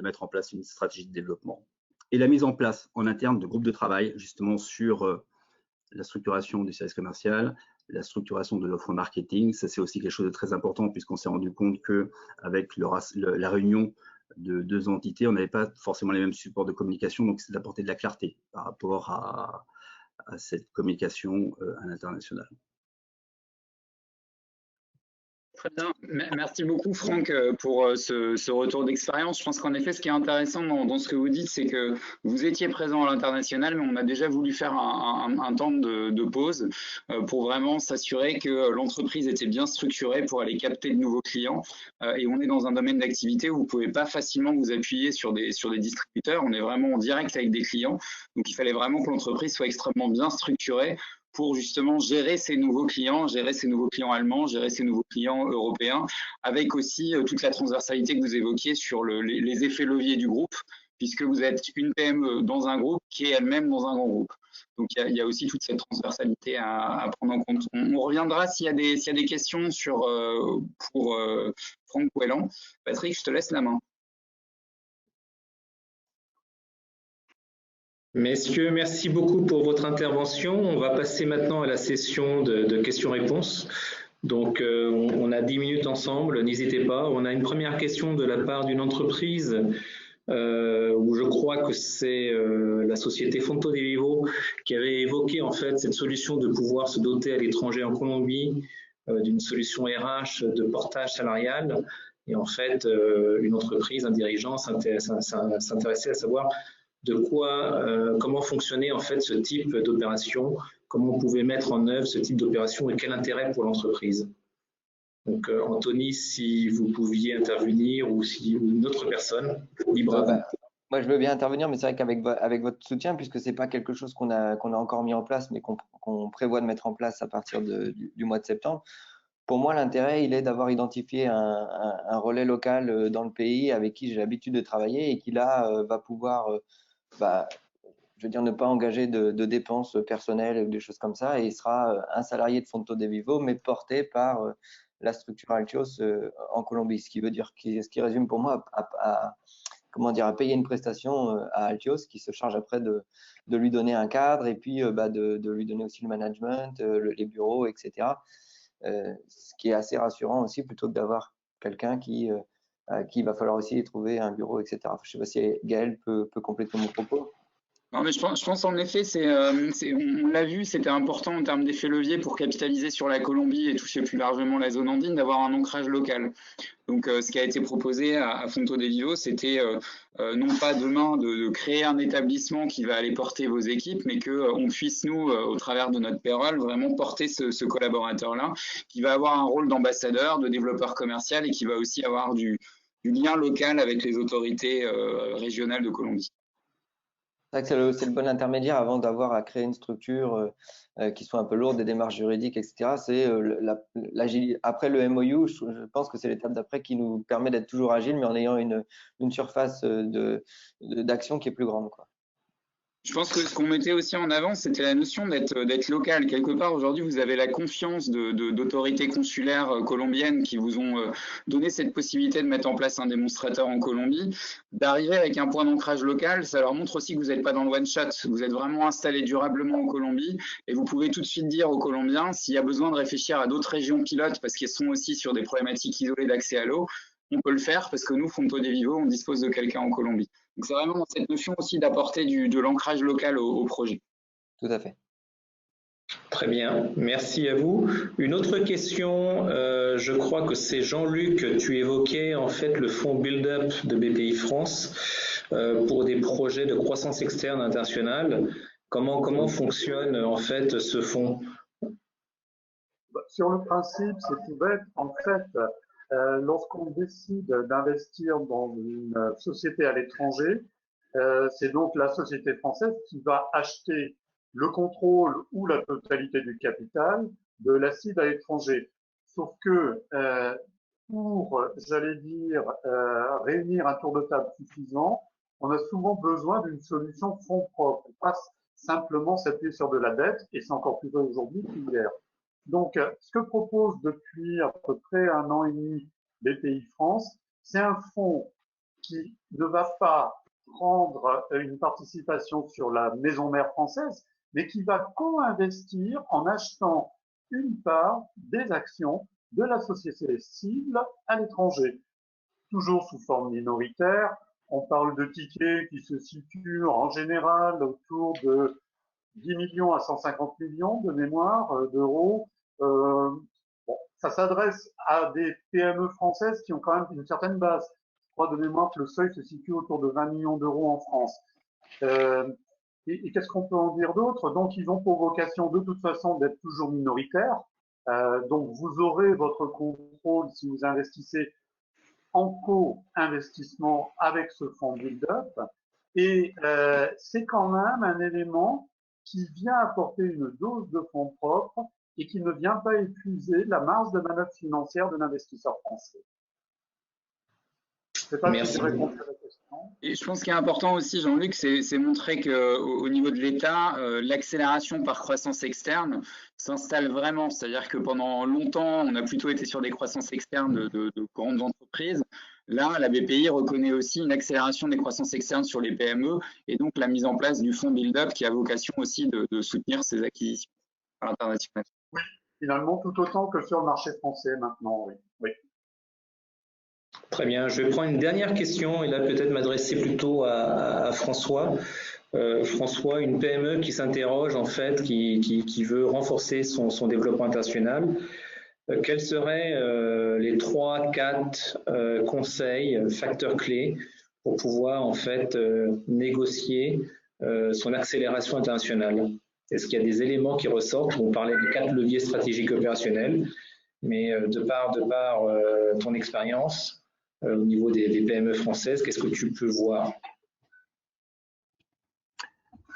mettre en place une stratégie de développement. Et la mise en place en interne de groupes de travail, justement sur la structuration du service commercial, la structuration de l'offre marketing, ça c'est aussi quelque chose de très important puisqu'on s'est rendu compte qu'avec la réunion de 2 entités, on n'avait pas forcément les mêmes supports de communication, donc c'est d'apporter de la clarté par rapport à cette communication à l'international. Très bien. Merci beaucoup, Franck, pour ce retour d'expérience. Je pense qu'en effet, ce qui est intéressant dans ce que vous dites, c'est que vous étiez présent à l'international, mais on a déjà voulu faire un temps de pause pour vraiment s'assurer que l'entreprise était bien structurée pour aller capter de nouveaux clients. Et on est dans un domaine d'activité où vous ne pouvez pas facilement vous appuyer sur des distributeurs. On est vraiment en direct avec des clients. Donc, il fallait vraiment que l'entreprise soit extrêmement bien structurée pour justement gérer ces nouveaux clients allemands, gérer ces nouveaux clients européens, avec aussi toute la transversalité que vous évoquiez sur les effets leviers du groupe, puisque vous êtes une PME dans un groupe qui est elle-même dans un grand groupe. Donc, il y a aussi toute cette transversalité à prendre en compte. On reviendra s'il y a des questions pour Franck Coëlan. Patrick, je te laisse la main. Messieurs, merci beaucoup pour votre intervention. On va passer maintenant à la session de questions-réponses. Donc, on a 10 minutes ensemble, n'hésitez pas. On a une première question de la part d'une entreprise où je crois que c'est la société Fonto de Vivo qui avait évoqué en fait cette solution de pouvoir se doter à l'étranger en Colombie d'une solution RH de portage salarial. Et en fait, une entreprise, un dirigeant s'intéressait à savoir de quoi, comment fonctionnait en fait ce type d'opération, comment on pouvait mettre en œuvre ce type d'opération et quel intérêt pour l'entreprise. Donc, Anthony, si vous pouviez intervenir ou si une autre personne, libre à vous. Moi, je veux bien intervenir, mais c'est vrai qu'avec votre soutien, puisque c'est pas quelque chose qu'on a encore mis en place, mais qu'on prévoit de mettre en place à partir du mois de septembre. Pour moi, l'intérêt, il est d'avoir identifié un relais local dans le pays avec qui j'ai l'habitude de travailler et qui là va pouvoir, je veux dire, ne pas engager de dépenses personnelles ou des choses comme ça, et il sera un salarié de Fonto de Vivo, mais porté par la structure Altios en Colombie, ce qui veut dire, ce qui résume pour moi à payer une prestation à Altios qui se charge après de lui donner un cadre et puis de lui donner aussi le management, les bureaux, etc. Ce qui est assez rassurant aussi, plutôt que d'avoir quelqu'un qui va falloir aussi trouver un bureau, etc. Je ne sais pas si Gaël peut compléter mon propos. Non, mais je pense en effet, on l'a vu, c'était important en termes d'effet levier pour capitaliser sur la Colombie et toucher plus largement la zone andine, d'avoir un ancrage local. Donc, ce qui a été proposé à Fonto de Vivo, c'était non pas demain de créer un établissement qui va aller porter vos équipes, mais qu'on puisse, nous, au travers de notre payroll, vraiment porter ce collaborateur-là, qui va avoir un rôle d'ambassadeur, de développeur commercial et qui va aussi avoir du lien local avec les autorités régionales de Colombie. C'est vrai que c'est le bon intermédiaire avant d'avoir à créer une structure qui soit un peu lourde, des démarches juridiques, etc. C'est après le MOU, je pense que c'est l'étape d'après qui nous permet d'être toujours agile, mais en ayant une surface d'action qui est plus grande, quoi. Je pense que ce qu'on mettait aussi en avant, c'était la notion d'être local. Quelque part, aujourd'hui, vous avez la confiance d'autorités consulaires colombiennes qui vous ont donné cette possibilité de mettre en place un démonstrateur en Colombie. D'arriver avec un point d'ancrage local, ça leur montre aussi que vous n'êtes pas dans le one-shot. Vous êtes vraiment installé durablement en Colombie et vous pouvez tout de suite dire aux Colombiens s'il y a besoin de réfléchir à d'autres régions pilotes parce qu'elles sont aussi sur des problématiques isolées d'accès à l'eau. On peut le faire parce que nous, Fonto de Vivo, on dispose de quelqu'un en Colombie. Donc, c'est vraiment cette notion aussi d'apporter de l'ancrage local au projet. Tout à fait. Très bien, merci à vous. Une autre question, je crois que c'est Jean-Luc, tu évoquais en fait le fonds Build-up de BPI France pour des projets de croissance externe internationale. Comment fonctionne en fait ce fonds? Sur le principe, c'est tout bête. En fait, lorsqu'on décide d'investir dans une société à l'étranger, c'est donc la société française qui va acheter le contrôle ou la totalité du capital de la cible à l'étranger. Sauf que pour, j'allais dire, réunir un tour de table suffisant, on a souvent besoin d'une solution fonds propres, pas simplement s'appuyer sur de la dette, et c'est encore plus vrai aujourd'hui qu'hier. Donc, ce que propose depuis à peu près 1 an et demi BPI France, c'est un fonds qui ne va pas prendre une participation sur la maison mère française, mais qui va co-investir en achetant une part des actions de la société cible à l'étranger, toujours sous forme minoritaire. On parle de tickets qui se situent en général autour de 10 millions à 150 millions de mémoire d'euros. Bon, ça s'adresse à des PME françaises qui ont quand même une certaine base. Je crois de mémoire que le seuil se situe autour de 20 millions d'euros en France. Et qu'est-ce qu'on peut en dire d'autre? Donc, ils ont pour vocation de toute façon d'être toujours minoritaires. Donc, vous aurez votre contrôle si vous investissez en co-investissement avec ce fonds build-up. Et c'est quand même un élément qui vient apporter une dose de fonds propres et qui ne vient pas épuiser la marge de manœuvre financière de l'investisseur français. Je ne sais pas si je réponds à la question. Et je pense qu'il est important aussi, Jean-Luc, c'est montrer qu'au niveau de l'État, l'accélération par croissance externe s'installe vraiment. C'est-à-dire que pendant longtemps, on a plutôt été sur des croissances externes de grandes entreprises. Là, la BPI reconnaît aussi une accélération des croissances externes sur les PME et donc la mise en place du fonds Build-up qui a vocation aussi de soutenir ces acquisitions à l'international. Oui, finalement, tout autant que sur le marché français maintenant, oui. Très bien, je vais prendre une dernière question et là peut-être m'adresser plutôt à François. François, une PME qui s'interroge en fait, qui veut renforcer son développement international. Quels seraient les 3-4 conseils, facteurs clés pour pouvoir en fait négocier son accélération internationale? Est-ce qu'il y a des éléments qui ressortent? On parlait des 4 leviers stratégiques opérationnels, mais de par ton expérience au niveau des PME françaises, qu'est-ce que tu peux voir?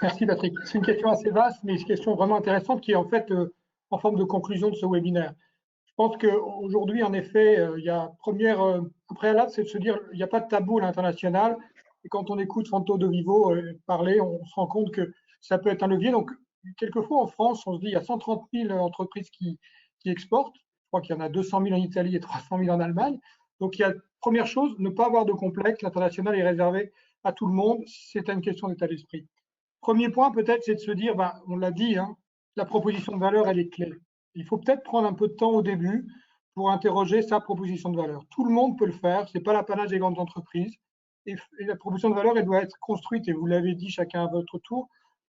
Merci Patrick. C'est une question assez vaste, mais une question vraiment intéressante qui est en fait en forme de conclusion de ce webinaire. Je pense qu'aujourd'hui, en effet, il y a un préalable, c'est de se dire il n'y a pas de tabou à l'international. Et quand on écoute Franto De Vivo parler, on se rend compte que ça peut être un levier. Donc, quelquefois en France, on se dit il y a 130 000 entreprises qui exportent. Je crois qu'il y en a 200 000 en Italie et 300 000 en Allemagne. Donc, il y a, première chose, ne pas avoir de complexe. L'international est réservé à tout le monde. C'est une question d'état d'esprit. Premier point, peut-être, c'est de se dire, on l'a dit, hein, la proposition de valeur, elle est clé. Il faut peut-être prendre un peu de temps au début pour interroger sa proposition de valeur. Tout le monde peut le faire, ce n'est pas l'apanage des grandes entreprises. Et la proposition de valeur, elle doit être construite, et vous l'avez dit chacun à votre tour,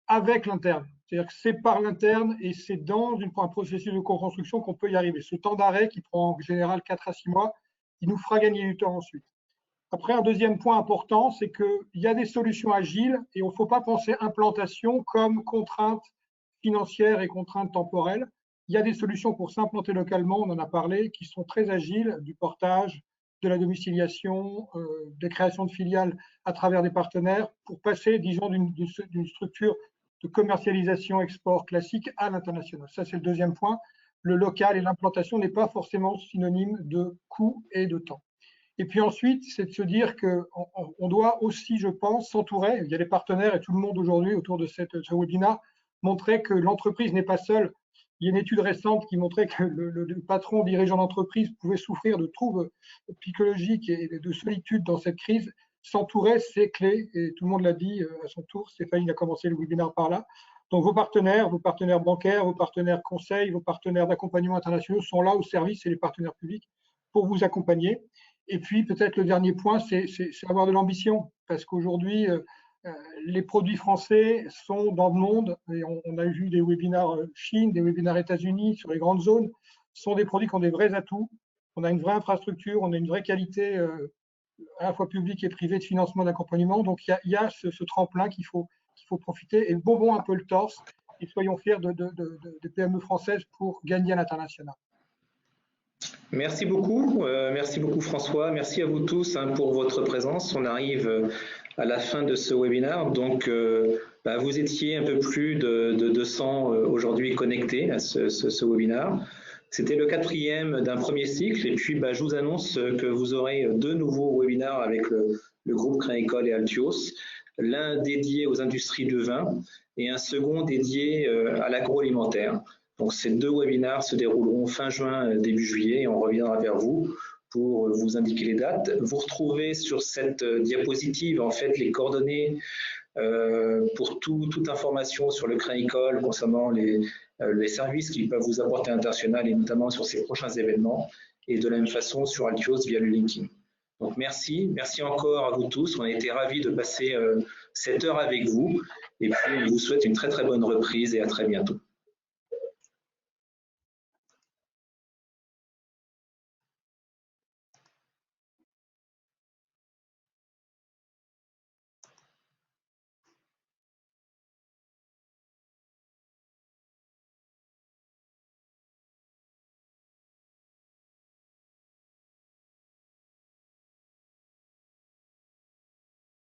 avec l'interne. C'est-à-dire que c'est par l'interne et c'est dans un processus de co-construction qu'on peut y arriver. Ce temps d'arrêt qui prend en général 4 à 6 mois, il nous fera gagner du temps ensuite. Après, un deuxième point important, c'est qu'il y a des solutions agiles et on ne faut pas penser implantation comme contrainte financière et contrainte temporelle. Il y a des solutions pour s'implanter localement, on en a parlé, qui sont très agiles, du portage, de la domiciliation, des créations de filiales à travers des partenaires pour passer, disons, d'une structure de commercialisation export classique à l'international. Ça, c'est le deuxième point. Le local et l'implantation n'est pas forcément synonyme de coût et de temps. Et puis ensuite, c'est de se dire qu'on doit aussi, je pense, s'entourer. Il y a des partenaires et tout le monde aujourd'hui autour de ce webinaire montrait que l'entreprise n'est pas seule. Il y a une étude récente qui montrait que le patron dirigeant d'entreprise pouvait souffrir de troubles psychologiques et de solitude dans cette crise. S'entourer, c'est clé, et tout le monde l'a dit à son tour. Stéphanie a commencé le webinaire par là. Donc vos partenaires bancaires, vos partenaires conseils, vos partenaires d'accompagnement internationaux sont là au service, et les partenaires publics, pour vous accompagner. Et puis peut-être le dernier point, c'est avoir de l'ambition, parce qu'aujourd'hui, les produits français sont dans le monde, et on a vu des webinaires Chine, des webinaires États-Unis sur les grandes zones, sont des produits qui ont des vrais atouts. On a une vraie infrastructure, on a une vraie qualité à la fois publique et privée de financement d'accompagnement. Donc il y a ce tremplin qu'il faut profiter et bonbons un peu le torse, et soyons fiers des PME françaises pour gagner à l'international. Merci beaucoup François, merci à vous tous pour votre présence. On arrive à la fin de ce webinaire, donc vous étiez un peu plus de 200 aujourd'hui connectés à ce webinaire. C'était le 4e d'un premier cycle, et puis je vous annonce que vous aurez 2 nouveaux webinaires avec le groupe Crédicole et Altios, l'un dédié aux industries du vin et un second dédié à l'agroalimentaire. Donc ces 2 webinaires se dérouleront fin juin, début juillet, et on reviendra vers vous pour vous indiquer les dates. Vous retrouvez sur cette diapositive en fait les coordonnées pour toute information sur le Crédicole concernant les services qu'ils peuvent vous apporter à l'international, et notamment sur ces prochains événements, et de la même façon sur Altios via le LinkedIn. Donc merci encore à vous tous. On a été ravis de passer cette heure avec vous, et puis on vous souhaite une très bonne reprise et à très bientôt.